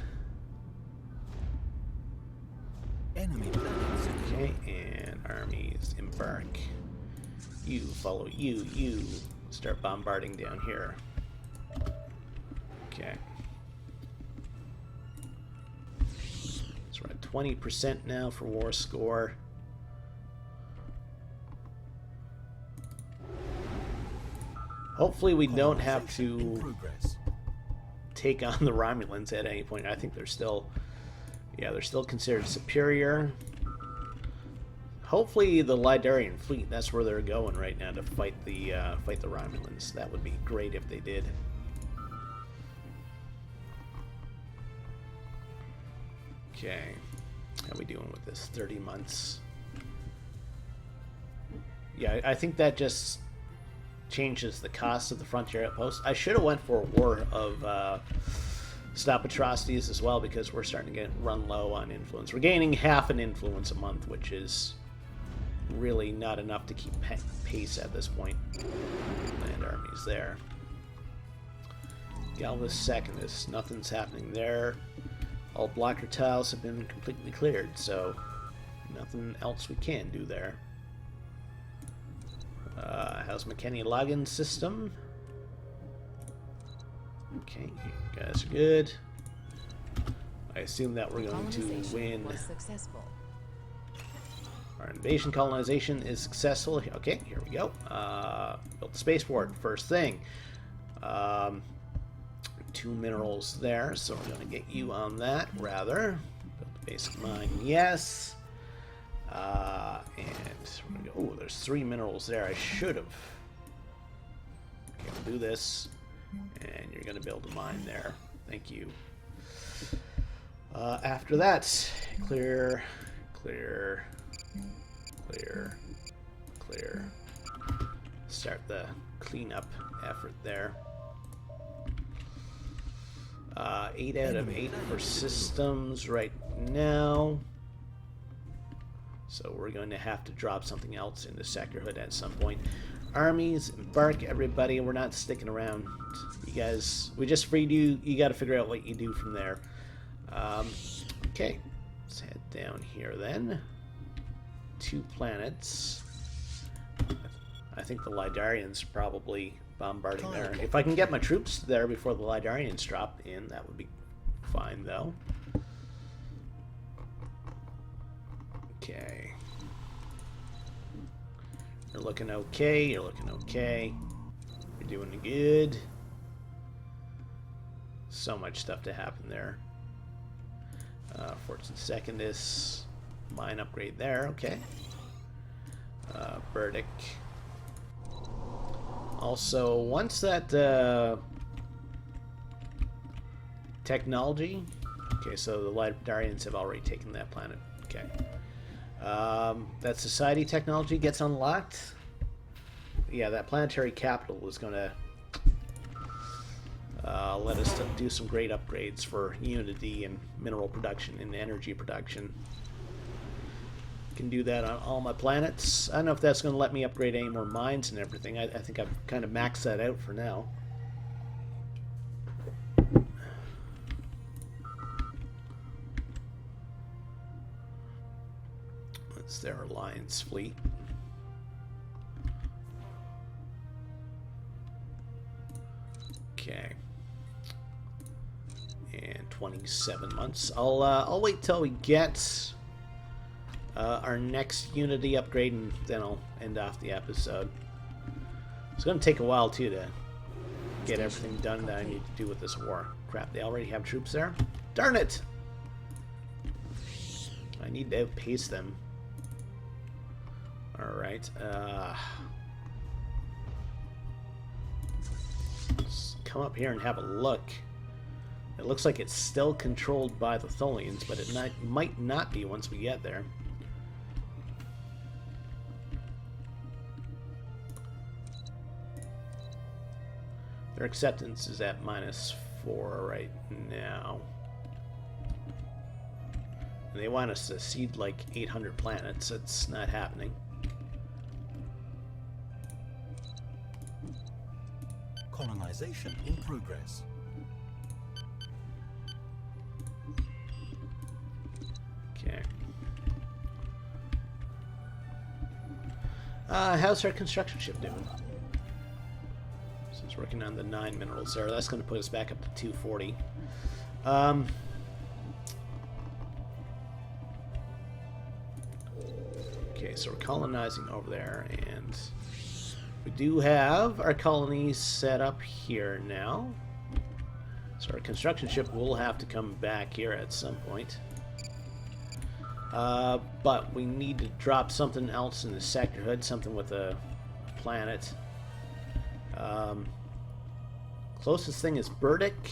Enemy planet secure. Okay, and armies embark. You follow you start bombarding down here. Okay. So we're at 20% now for war score. Hopefully we don't have Colonization in to progress. take on the Romulans at any point. I think they're still, yeah, they're still considered superior. Hopefully the Lidarian fleet, that's where they're going right now to fight the Romulans. That would be great if they did. Okay, how we doing with this? 30 months. Yeah, I think that just changes the cost of the frontier outpost. I should have went for a war of stop atrocities as well, because we're starting to run low on influence. We're gaining half an influence a month, which is really not enough to keep pace at this point. Land armies there. Galvus Secondus, nothing's happening there. All blocker tiles have been completely cleared, so Nothing else we can do there. How's Helloagians system? Okay, you guys are good. I assume that we're going to win. Was successful. Our invasion colonization is successful. Okay, here we go. Built the spaceport, first thing. 2 minerals there, so we're going to get you on that, rather. Build the basic mine, yes. And we're gonna go, oh, there's 3 minerals there. I should have. Okay, we'll do this. And you're going to build a mine there. Thank you. After that, clear, clear, clear, clear. Start the cleanup effort there. 8 out of 8 for systems right now. So we're going to have to drop something else into Sectorhood at some point. Armies, embark everybody. We're not sticking around. You guys, we just freed you. You got to figure out what you do from there. Okay, let's head down here then. 2 planets. I think the Lidarians are probably bombarding there. If I can get my troops there before the Lidarians drop in, that would be fine, though. Okay. You're looking okay. You're looking okay. You're doing good. So much stuff to happen there. Fortune Secondus. Mine upgrade there. Okay. Burdick. Also, once that technology... Okay, so the Lidarians have already taken that planet. Okay. That society technology gets unlocked. Yeah, that planetary capital is going to let us do some great upgrades for unity and mineral production and energy production. Can do that on all my planets. I don't know if that's going to let me upgrade any more mines and everything. I think I've kind of maxed that out for now. That's their alliance fleet. Okay. And 27 months. I'll wait till we get our next Unity upgrade, and then I'll end off the episode. It's going to take a while, too, to get everything done that I need to do with this war. Crap, they already have troops there? Darn it! I need to outpace them. Alright, let's come up here and have a look. It looks like it's still controlled by the Tholians, but it might not be once we get there. Their acceptance is at -4 right now. And they want us to seed like 800 planets. It's not happening. Colonization in progress. Okay. How's our construction ship doing? So it's working on the 9 minerals there. That's going to put us back up to 240. Okay, so we're colonizing over there, and we do have our colonies set up here now. So our construction ship will have to come back here at some point. But we need to drop something else in the Sectorhood, something with a planet. Closest thing is Burdick,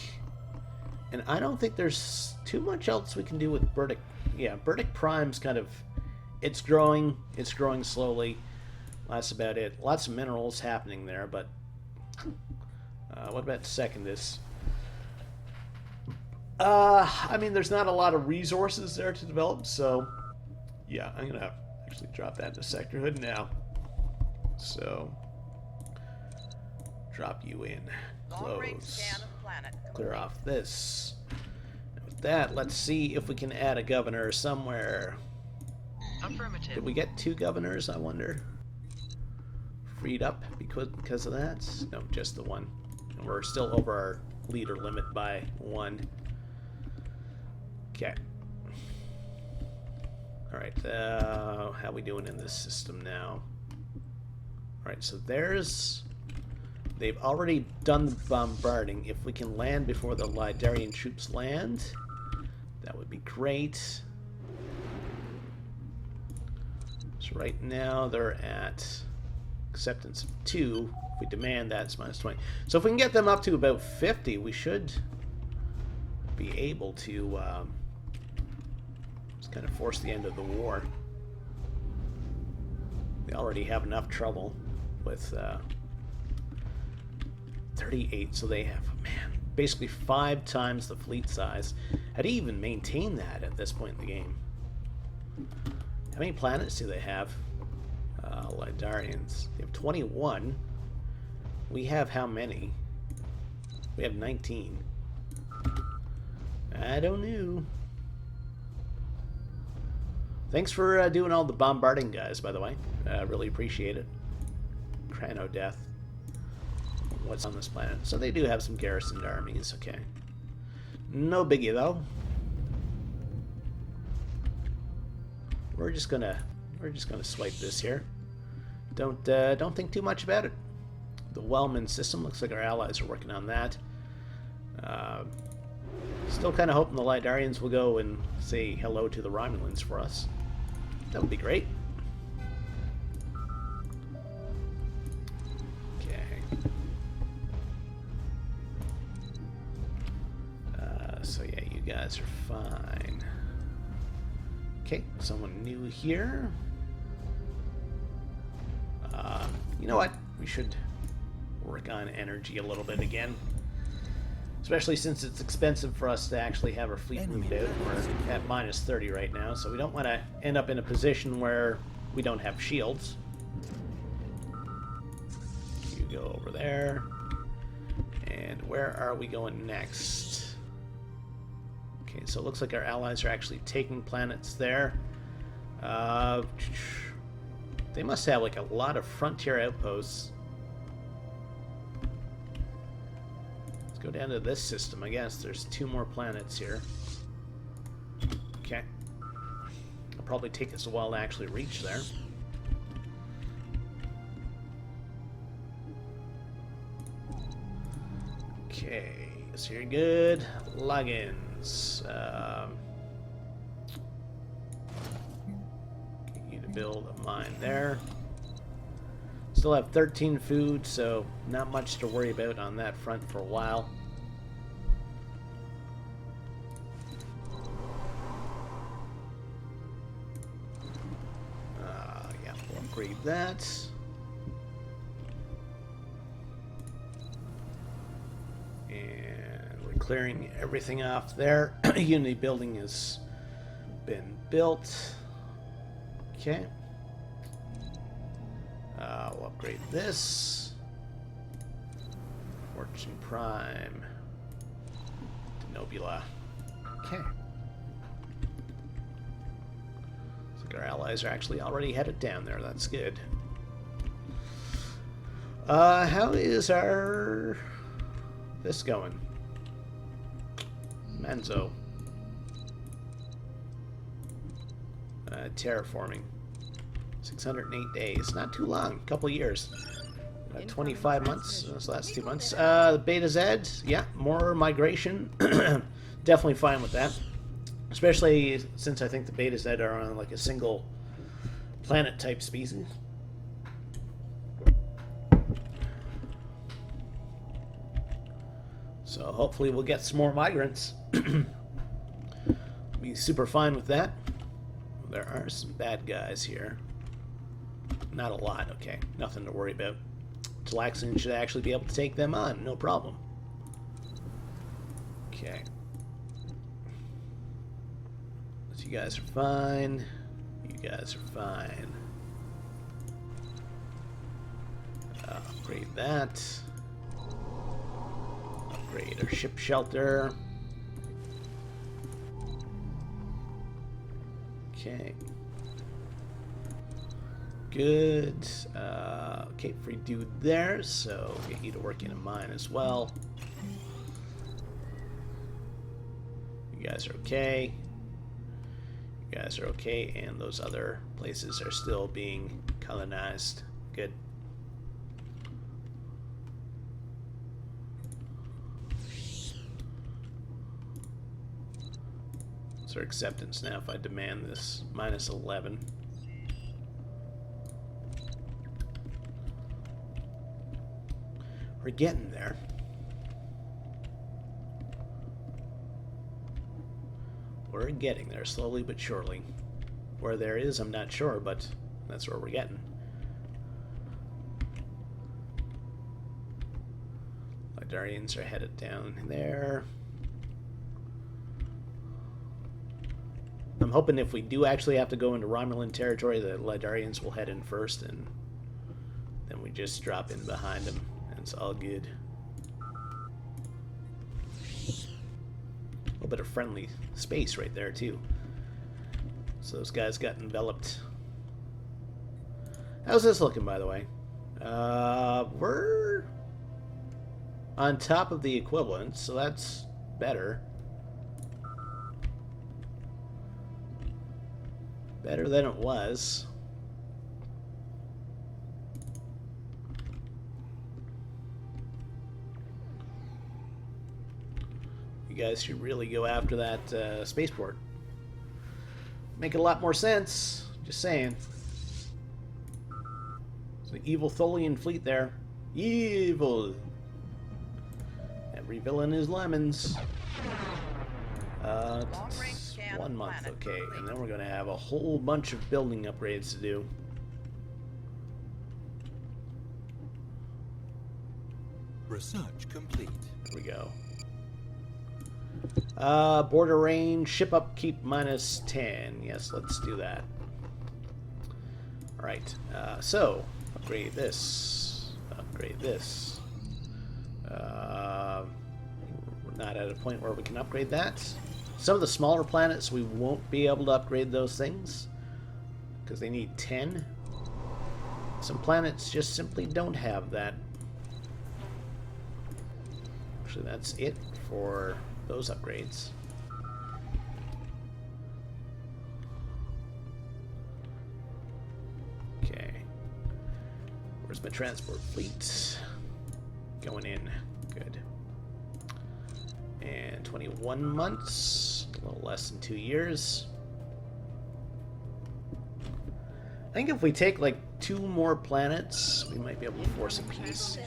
and I don't think there's too much else we can do with Burdick. Yeah, Burdick Prime's kind of, it's growing slowly. That's about it. Lots of minerals happening there, but what about Secondus? I mean, there's not a lot of resources there to develop, so yeah, I'm gonna actually drop that into Sectorhood now. So drop you in. Long-range Close. scan of planet Clear complete. off this. And with that, let's see if we can add a governor somewhere. Affirmative. Did we get 2 governors, I wonder? Freed up because of that? No, just the one. And we're still over our leader limit by 1. Okay. Alright, how we doing in this system now? Alright, so there's... They've already done the bombarding. If we can land before the Lidarian troops land, that would be great. So right now they're at acceptance of 2. If we demand that, it's minus 20. So if we can get them up to about 50, we should be able to just kind of force the end of the war. They already have enough trouble with 38, so they have, man, basically 5 times the fleet size. How do you even maintain that at this point in the game? How many planets do they have? Lidarians. They have 21. We have how many? We have 19. I don't know. Thanks for doing all the bombarding, guys, by the way. Really appreciate it. Crano death. What's on this planet? So they do have some garrisoned armies, okay. No biggie though. We're just gonna swipe this here. Don't think too much about it. The Wellman system looks like our allies are working on that. Still kind of hoping the Lidarians will go and say hello to the Romulans for us. That would be great. So yeah, you guys are fine. Okay, someone new here. You know what? We should work on energy a little bit again. Especially since it's expensive for us to actually have our fleet moved out. We're at minus 30 right now, so we don't want to end up in a position where we don't have shields. You go over there. And where are we going next? Okay, so it looks like our allies are actually taking planets there. They must have like a lot of frontier outposts. Let's go down to this system, I guess. There's 2 more planets here. Okay. It'll probably take us a while to actually reach there. Okay, so you're good. Logins. Get you to build a mine there. Still have 13 food, so not much to worry about on that front for a while. Yeah, we'll upgrade that. Clearing everything off there. Unity building has been built. Okay. We'll upgrade this. Fortune Prime. Denobula. Okay. Looks like our allies are actually already headed down there. That's good. How is our... this going? Manzo. Terraforming. 608 days. Not too long. A couple years. 25 months. Those last 2 months. Beta Z. Yeah, more migration. Definitely fine with that. Especially since I think the Beta Z are on like a single planet type species. So hopefully we'll get some more migrants. Be super fine with that. There are some bad guys here. Not a lot, okay. Nothing to worry about. Talaxian should actually be able to take them on, no problem. Okay. So you guys are fine. You guys are fine. Upgrade that. Upgrade our ship shelter. Okay. Good. Okay, free dude there, so get you to work in a mine as well. You guys are okay. You guys are okay, and those other places are still being colonized. Good. What's our acceptance now if I demand this? Minus 11. We're getting there. We're getting there, slowly but surely. Where there is, I'm not sure, but that's where we're getting. Lidarians are headed down there. I'm hoping if we do actually have to go into Romulan territory, the Lidarians will head in first, and then we just drop in behind them. It's all good. A little bit of friendly space right there, too. So those guys got enveloped. How's this looking, by the way? We're on top of the equivalent, so that's better. Better than it was. You guys should really go after that spaceport. Make it a lot more sense. Just saying. It's an evil Tholian fleet there. Evil. Every villain is lemons. Long-range scan 1 of month, planet okay. complete. And then we're going to have a whole bunch of building upgrades to do. Research complete. Here we go. Border range, ship upkeep minus 10. Yes, let's do that. Alright, so, upgrade this. Upgrade this. We're not at a point where we can upgrade that. Some of the smaller planets, we won't be able to upgrade those things, because they need 10. Some planets just simply don't have that. Actually, that's it for those upgrades. Okay. Where's my transport fleet? Going in. Good. And 21 months. A little less than 2 years. I think if we take like 2 more planets, we might be able to force a peace.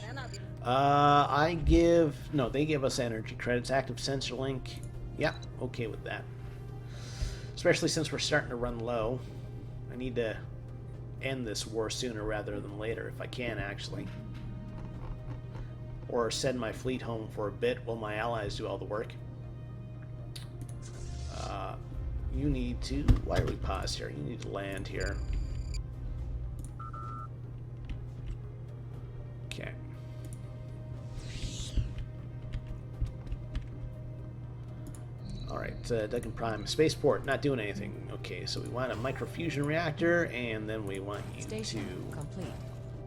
They give us energy credits, active sensor link. Yeah, okay with that. Especially since we're starting to run low. I need to end this war sooner rather than later, if I can, actually. Or send my fleet home for a bit while my allies do all the work. You need to... Why are we paused here? You need to land here. Okay. Alright, Duggan Prime. Spaceport, not doing anything. Okay, so we want a microfusion reactor, and then we want you Station to complete.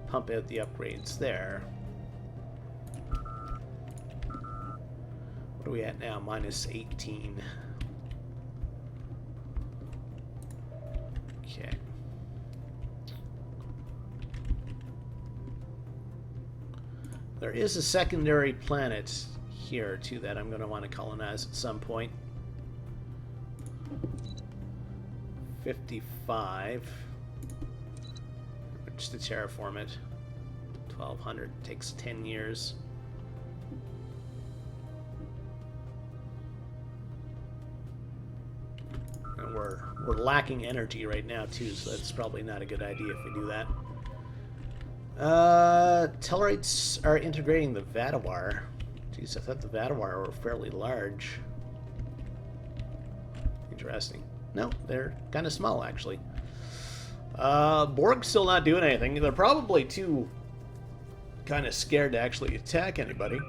pump out the upgrades there. What are we at now? Minus 18. Okay. There is a secondary planet here, too, that I'm going to want to colonize at some point. 55. Just to terraform it. 1200 takes 10 years. And we're lacking energy right now too, so that's probably not a good idea if we do that. Tellarites are integrating the Vatawar. Jeez, I thought the Vatawar were fairly large. Interesting. No, they're kind of small, actually. Borg's still not doing anything. They're probably too kind of scared to actually attack anybody.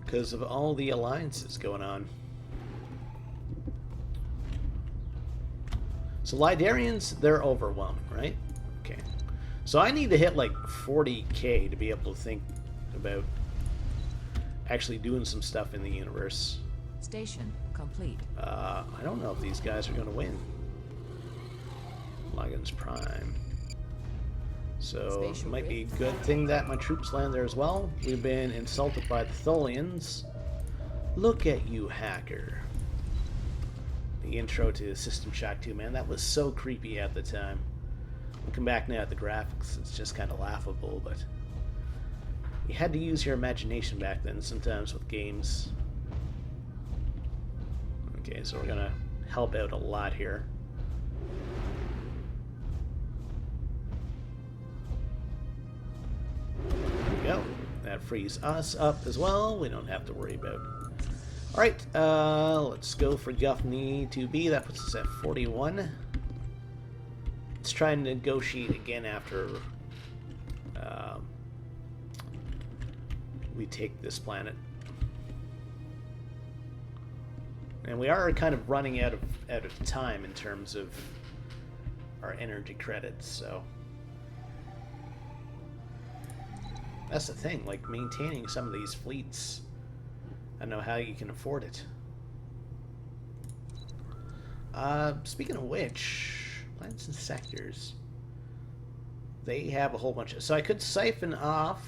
Because of all the alliances going on. So Lidarians, they're overwhelming, right? Okay. So I need to hit like 40k to be able to think about actually doing some stuff in the universe. Station complete. I don't know if these guys are going to win. Helloagians Prime. So it might be a good thing that my troops land there as well. We've been insulted by the Tholians. Look at you, hacker. The intro to System Shock 2, man, that was so creepy at the time. Looking back now at the graphics, it's just kind of laughable, but you had to use your imagination back then sometimes with games. Okay, so we're gonna help out a lot here. There we go. That frees us up as well. We don't have to worry about. Alright, let's go for Guffney 2B. That puts us at 41. Let's try and negotiate again after we take this planet. And we are kind of running out of time in terms of our energy credits, so that's the thing, like maintaining some of these fleets. I don't know how you can afford it. Speaking of which, planets and sectors, they have a whole bunch of, so I could siphon off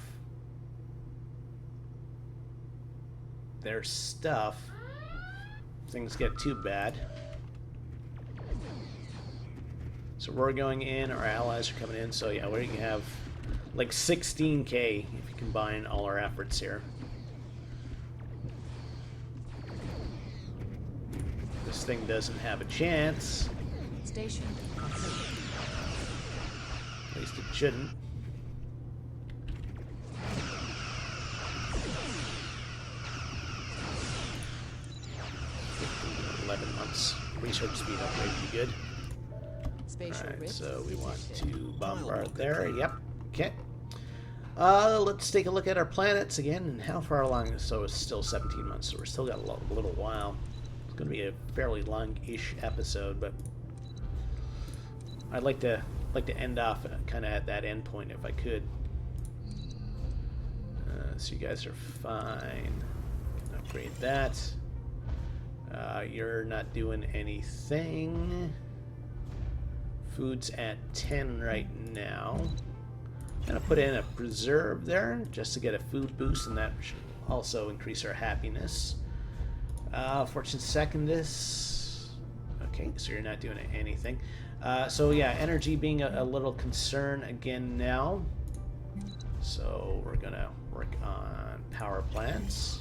their stuff if things get too bad. So we're going in, our allies are coming in, so yeah, we can have like 16k if you combine all our efforts here. This thing doesn't have a chance. Station complete. At least it shouldn't. 11 months. Research speed upgrade would be good. Spatial Alright, rift so we want detected. to bombard there. Yep. Okay. Let's take a look at our planets again and how far along. So it's still 17 months, so we're still got a little while. It's going to be a fairly long-ish episode, but I'd like to end off kind of at that end point if I could. So you guys are fine. Can upgrade that. You're not doing anything. Food's at 10 right now. I'm gonna put in a preserve there just to get a food boost, and that should also increase our happiness. Fortune Secondus. Okay, so you're not doing anything. So yeah, energy being a little concern again now. So we're gonna work on power plants.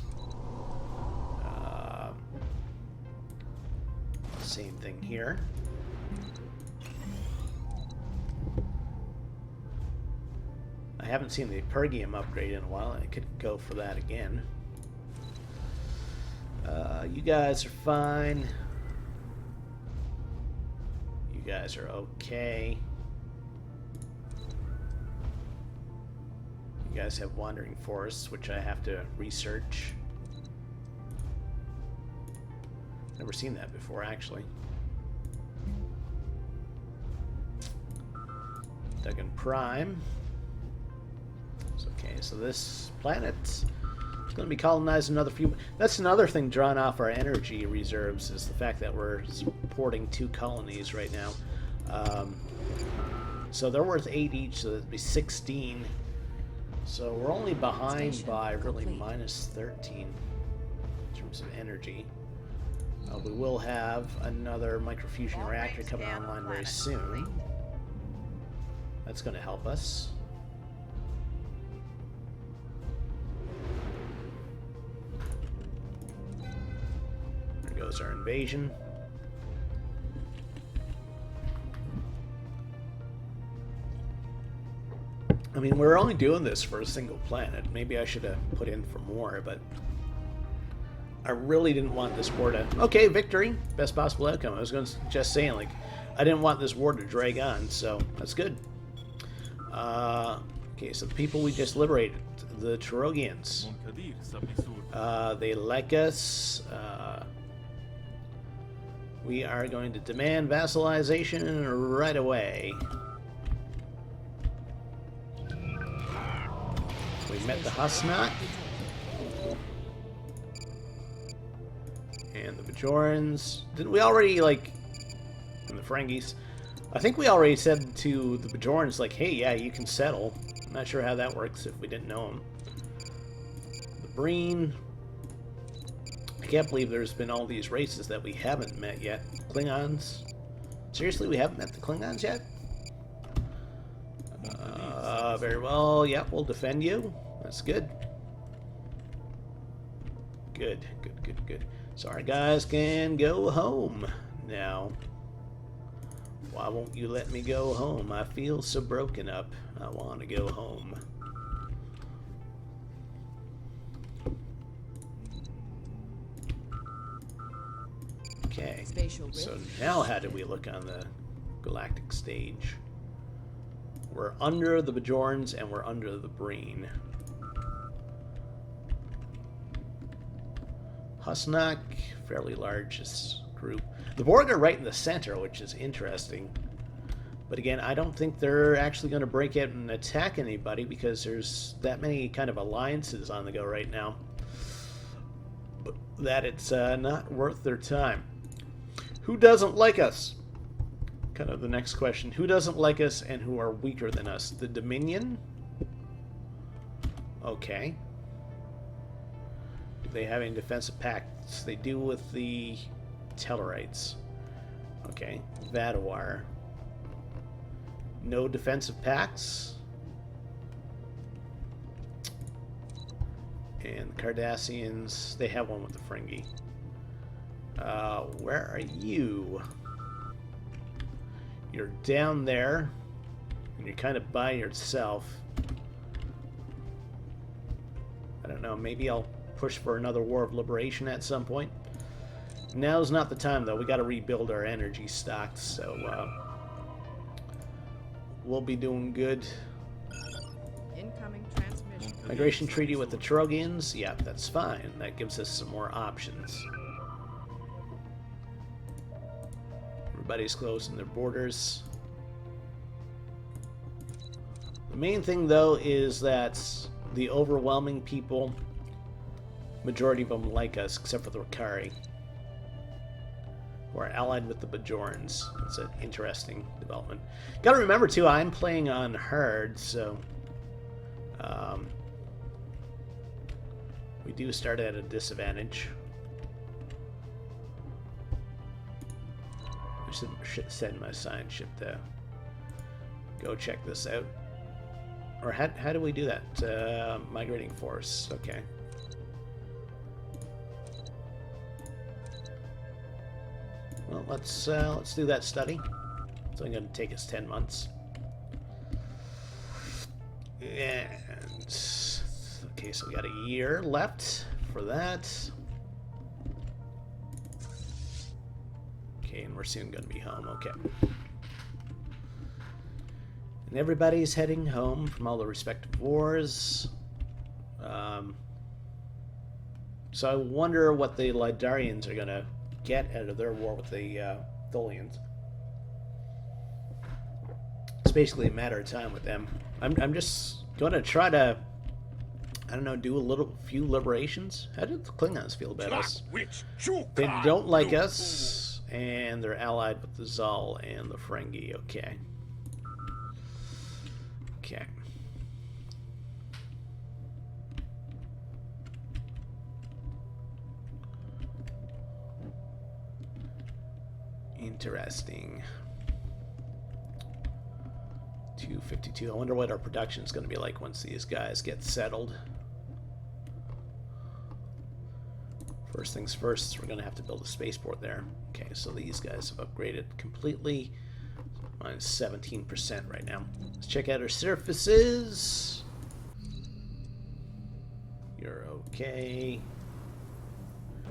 Same thing here. I haven't seen the Pergium upgrade in a while. I could go for that again. You guys are fine. You guys are okay. You guys have wandering forests, which I have to research. Never seen that before, actually. Duggan Prime. Okay, so this planet is going to be colonized another few. That's another thing drawn off our energy reserves, is the fact that we're supporting 2 colonies right now. So they're worth 8 each, so that'd be 16. So we're only behind Station by really complete. minus 13 in terms of energy. We will have another microfusion Long reactor range coming scan of online very planet soon. complete. That's going to help us. There goes our invasion. I mean, we're only doing this for a single planet. Maybe I should have put in for more, but I really didn't want this war to... Okay, victory. Best possible outcome. I was going to just saying, like, I didn't want this war to drag on, so that's good. Okay, so the people we just liberated, the Helloagians. They like us. We are going to demand vassalization right away. We met the Hasnak. And the Bajorans. Didn't we already, like... And the Ferengis. I think we already said to the Bajorans, like, hey, yeah, you can settle. I'm not sure how that works if we didn't know them. The Breen. I can't believe there's been all these races that we haven't met yet. Klingons. Seriously, we haven't met the Klingons yet? Very well. Yep, we'll defend you. That's good. Good, good, good, good. So our guys can go home now. Why won't you let me go home? I feel so broken up. I want to go home. Okay. So now how do we look on the galactic stage? We're under the Bajorans and we're under the Breen. Hasnak, fairly large group. The Borg are right in the center, which is interesting. But again, I don't think they're actually going to break out and attack anybody because there's that many kind of alliances on the go right now that it's not worth their time. Who doesn't like us? Kind of the next question. Who doesn't like us and who are weaker than us? The Dominion? Okay. Do they have any defensive pacts? They do with the Tellarites. Okay. Vadawar. No defensive pacts. And the Cardassians, they have one with the Ferengi. Where are you? You're down there, and you're kind of by yourself. I don't know, maybe I'll push for another War of Liberation at some point. Now's not the time, though. We got to rebuild our energy stocks, so we'll be doing good. Incoming transmission. Migration treaty with the Trogians? Yeah, that's fine. That gives us some more options. Everybody's closing their borders. The main thing, though, is that the overwhelming people, majority of them like us, except for the Rakari, who are allied with the Bajorans. It's an interesting development. Gotta remember, too, I'm playing on hard, so we do start at a disadvantage. Should send my science ship to go check this out. Or how do we do that? Migrating force. Okay. Well, let's do that study. It's only going to take us 10 months. And okay, so we got a year left for that. And we're soon going to be home. Okay. And everybody's heading home from all the respective wars. So I wonder what the Lidarians are going to get out of their war with the Tholians. It's basically a matter of time with them. I'm just going to try to, I don't know, do a few liberations. How do the Klingons feel about us? They don't like us. And they're allied with the Zal and the Ferengi. Okay. Okay. Interesting. 252. I wonder what our production is going to be like once these guys get settled. First things first, we're going to have to build a spaceport there. Okay, so these guys have upgraded completely. Minus 17% right now. Let's check out our surfaces. You're okay.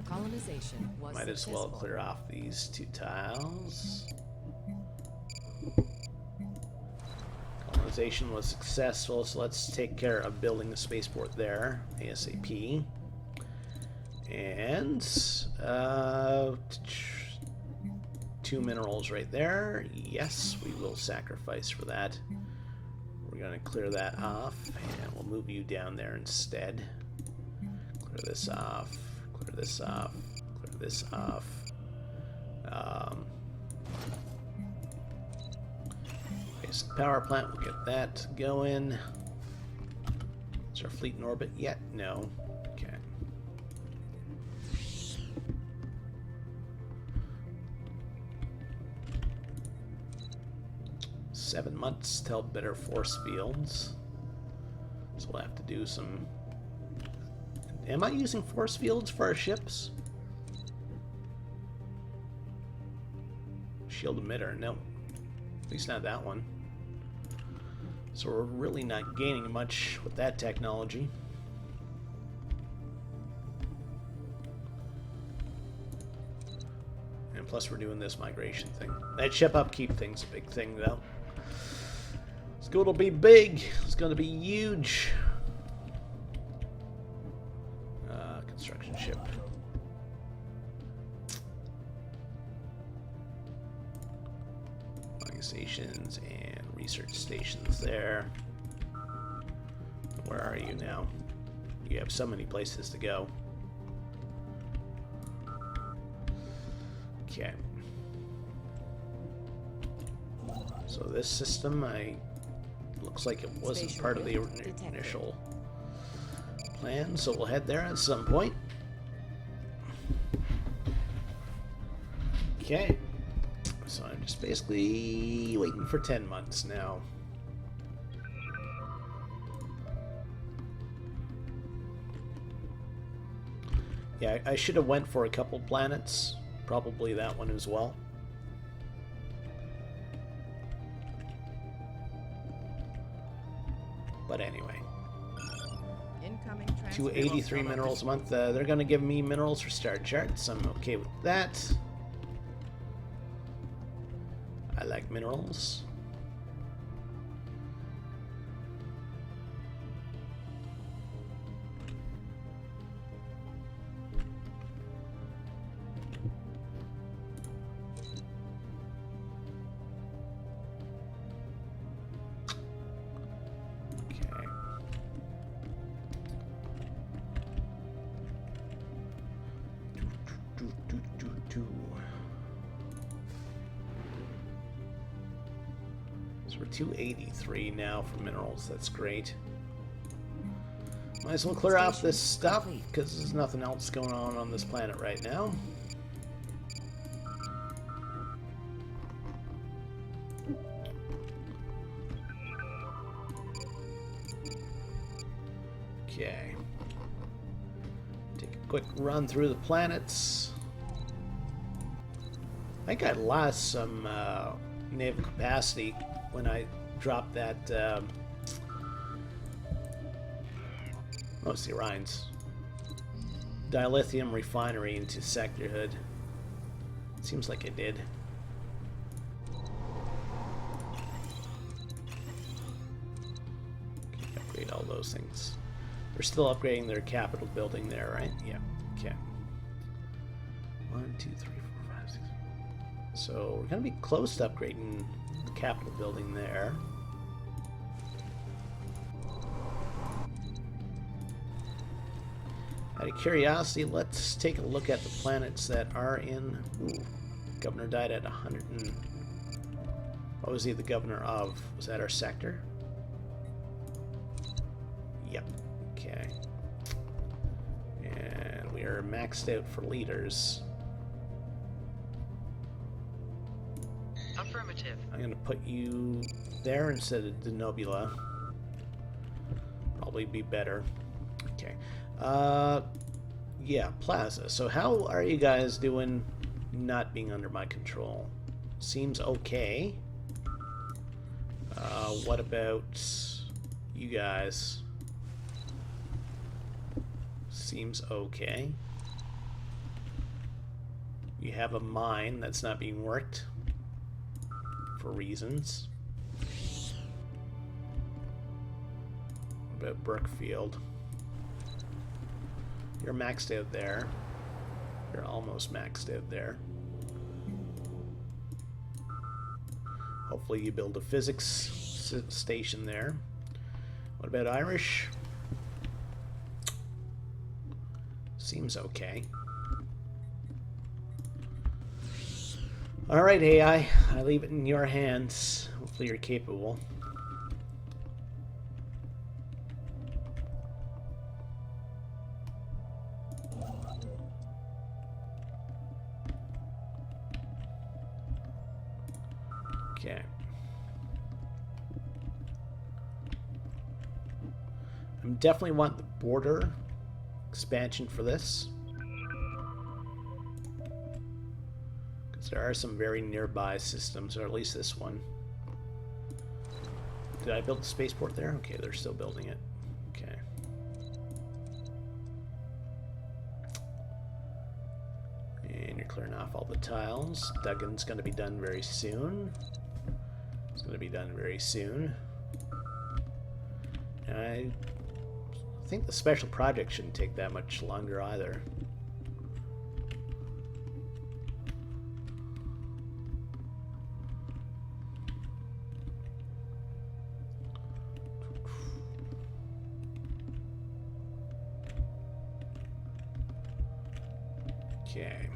Colonization was Might as well clear off these 2 tiles. Colonization was successful, so let's take care of building the spaceport there ASAP. And 2 minerals right there. Yes, we will sacrifice for that. We're going to clear that off, and we'll move you down there instead. Clear this off, clear this off, clear this off. Basic power plant, we'll get that going. Is our fleet in orbit yet? No. Okay. Seven months till better force fields. So we'll have to do some... Am I using force fields for our ships? Shield emitter, no. At least not that one. So we're really not gaining much with that technology. And plus we're doing this migration thing. That ship upkeep thing's a big thing, though. It's going to be big. It's going to be huge. Construction ship. Mining stations and research stations there. Where are you now? You have so many places to go. Okay. So this system, looks like it wasn't part of the initial plan, so we'll head there at some point. Okay. So I'm just basically waiting for 10 months now. Yeah, I should have went for a couple planets. Probably that one as well. But anyway. Incoming 283 minerals a month. They're going to give me minerals for star charts. I'm okay with that. I like minerals. So we're 283 now for minerals. That's great. Might as well clear off this stuff because there's nothing else going on this planet right now. Okay. Take a quick run through the planets. I think I lost some naval capacity when I dropped that. Most of the Orions. Dilithium refinery into Sector Hood. Seems like it did. Okay, upgrade all those things. They're still upgrading their capital building there, right? Yeah. Okay. 1, 2, 3, 4, 5, 6. So we're gonna be close to upgrading the capital building there. Out of curiosity, let's take a look at the planets that are in... Ooh, governor died at 100 and... What was he the governor of? Was that our sector? Yep. Okay. And we are maxed out for leaders. Affirmative. I'm going to put you there instead of Denobula. Probably be better. Okay. Yeah, Plaza. So how are you guys doing not being under my control? Seems okay. What about you guys? Seems okay. You have a mine that's not being worked for reasons. What about Brookfield? You're maxed out there. You're almost maxed out there. Hopefully you build a physics station there. What about Irish? Seems okay. Alright, AI. I leave it in your hands. Hopefully you're capable. Okay. I definitely want the border expansion for this. Because there are some very nearby systems, or at least this one. Did I build the spaceport there? Okay, they're still building it. Okay. And you're clearing off all the tiles. Duggan's going to be done very soon. It's going to be done very soon. And I think the special project shouldn't take that much longer either. Okay.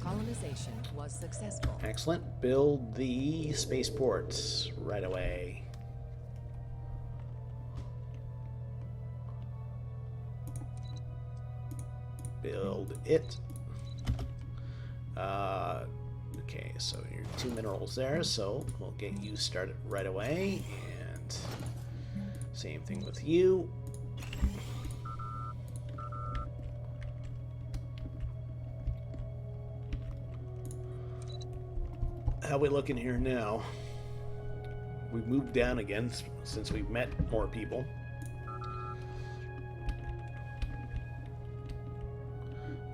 Colonization was successful. Excellent. Build the spaceports right away. Build it. Okay, so your 2 minerals there, so we'll get you started right away, and same thing with you. How we looking here now? We've moved down again since we've met more people.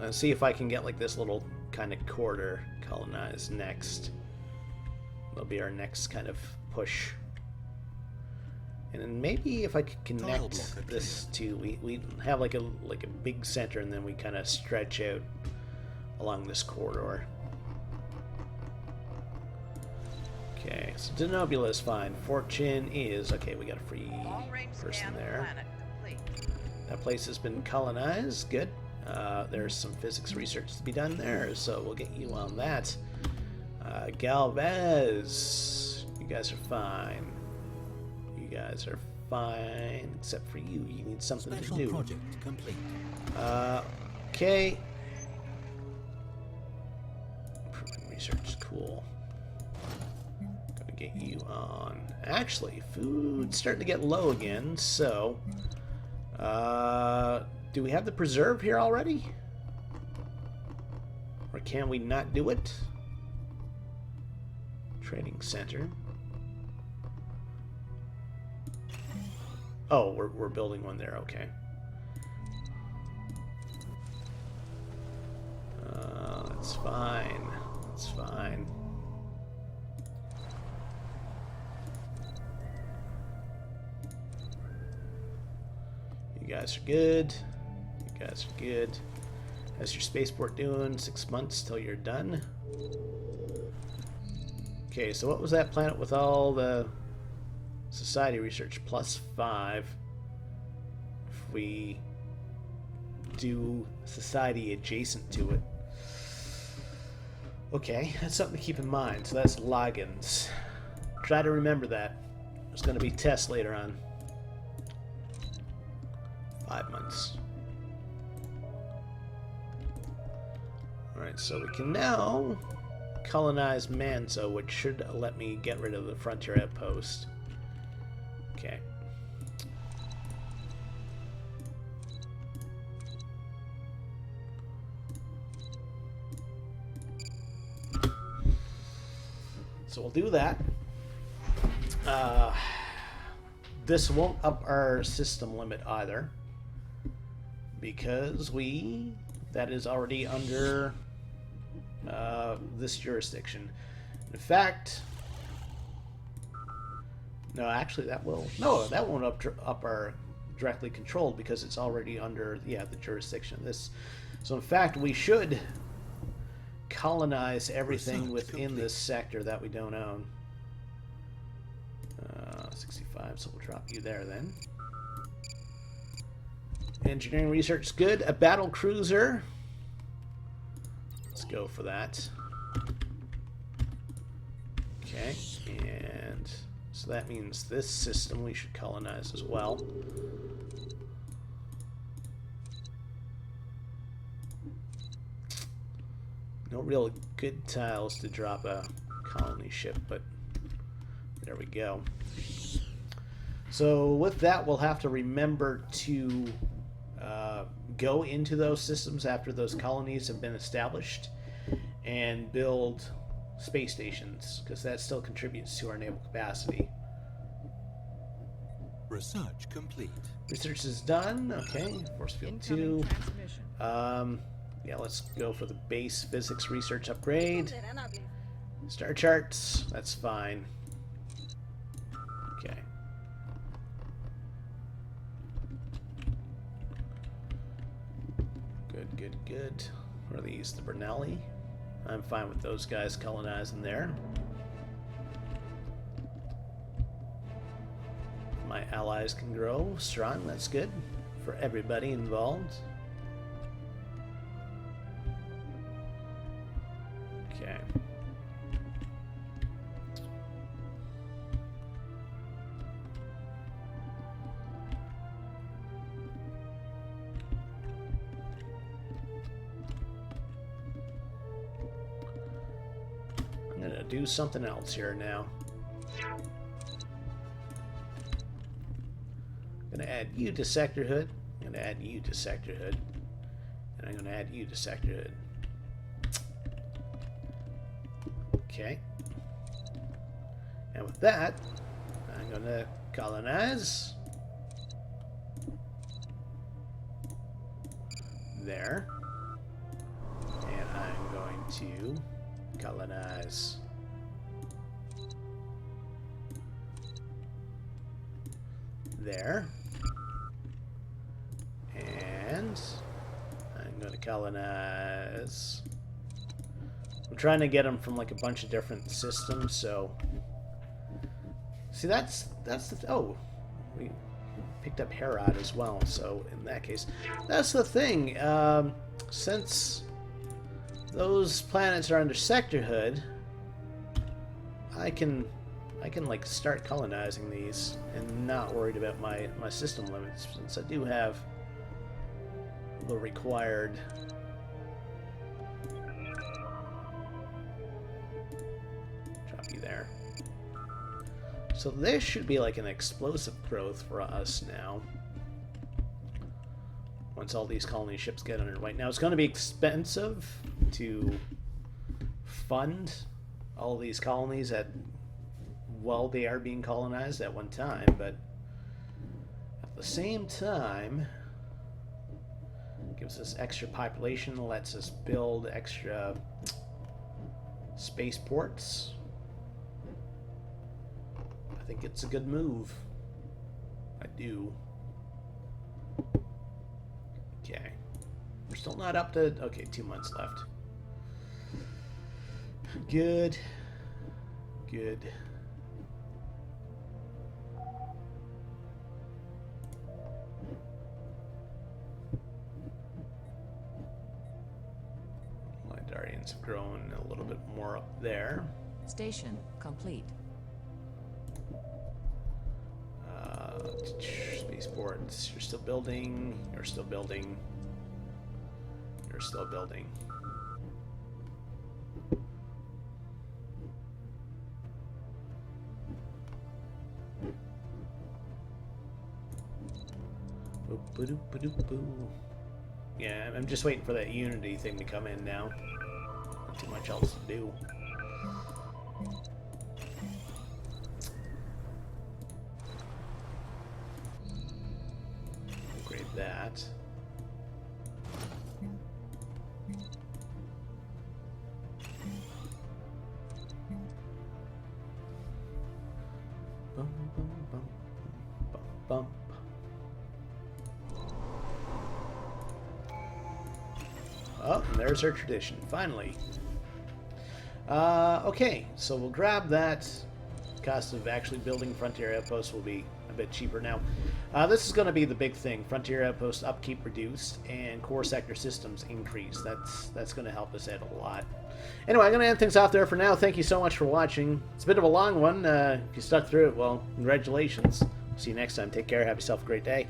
Let's see if I can get like this little kind of corridor colonized next. That'll be our next kind of push. And then maybe if I could connect this to, we have like a big center, and then we kind of stretch out along this corridor. Okay, so Denobula is fine. Fortune is okay. We got a free person there. That place has been colonized. Good. There's some physics research to be done there, so we'll get you on that. Galvez, you guys are fine. You guys are fine, except for you. You need something Special to do. project complete. Okay. Improving research, cool. Gonna get you on. Actually, food's starting to get low again, so do we have the preserve here already? Or can we not do it? Training center. Oh, we're building one there, okay. That's fine. That's fine. You guys are good. You guys are good. How's your spaceport doing? 6 months till you're done. Okay, so what was that planet with all the society research? +5. If we do society adjacent to it. Okay, that's something to keep in mind. So that's logins. Try to remember that. There's going to be tests later on. 5 months. Alright, so we can now colonize Manzo, which should let me get rid of the frontier outpost. Okay. So we'll do that. This won't up our system limit either, because that is already under this jurisdiction. In fact, no, actually that will, no, that won't up our directly controlled, because it's already under, yeah, the jurisdiction of this. So in fact, we should colonize everything within this sector that we don't own. 65, so we'll drop you there then. Engineering research, good. A battle cruiser. Let's go for that. Okay, and so that means this system we should colonize as well. No real good tiles to drop a colony ship, but there we go. So with that, we'll have to remember to go into those systems after those colonies have been established and build space stations, because that still contributes to our naval capacity. Research complete. Research is done. Okay, force field Incoming 2. transmission. Yeah, let's go for the base physics research upgrade. Star charts, that's fine. Okay. Good, good, good. What are these? The Bernali? I'm fine with those guys colonizing there. My allies can grow strong, that's good for everybody involved. Okay. I'm gonna do something else here now. I'm gonna add you to sector hood. I'm gonna add you to sector hood. And I'm gonna add you to sector hood. Okay. And with that, I'm gonna colonize there. And I'm going to colonize there. And I'm going to colonize. I'm trying to get them from like a bunch of different systems, so see that's the oh, we picked up Herod as well, so in that case that's the thing. Since those planets are under sector hood, I can like start colonizing these and not worried about my system limits, since I do have the required drop you there. So this should be like an explosive growth for us now. Once all these colony ships get underway. Now it's going to be expensive to fund all these colonies while they are being colonized at one time, but at the same time gives us extra population, lets us build extra spaceports. I think it's a good move. I do. Okay. We're still not up to... Okay, 2 months left. Good. Good. My Darians have grown a little bit more up there. Station complete. Spaceports, you're still building, you're still building, you're still building. Yeah, I'm just waiting for that Unity thing to come in now. Not too much else to do. Upgrade that. Bum, bum, bum, bum, bum. Oh, and there's our tradition, finally. Okay, so we'll grab that cost of actually building frontier outposts will be a bit cheaper now. This is going to be the big thing. Frontier outpost upkeep reduced and core sector systems increased. That's going to help us out a lot. Anyway, I'm going to end things off there for now. Thank you so much for watching. It's a bit of a long one. If you stuck through it, well, congratulations. See you next time. Take care. Have yourself a great day.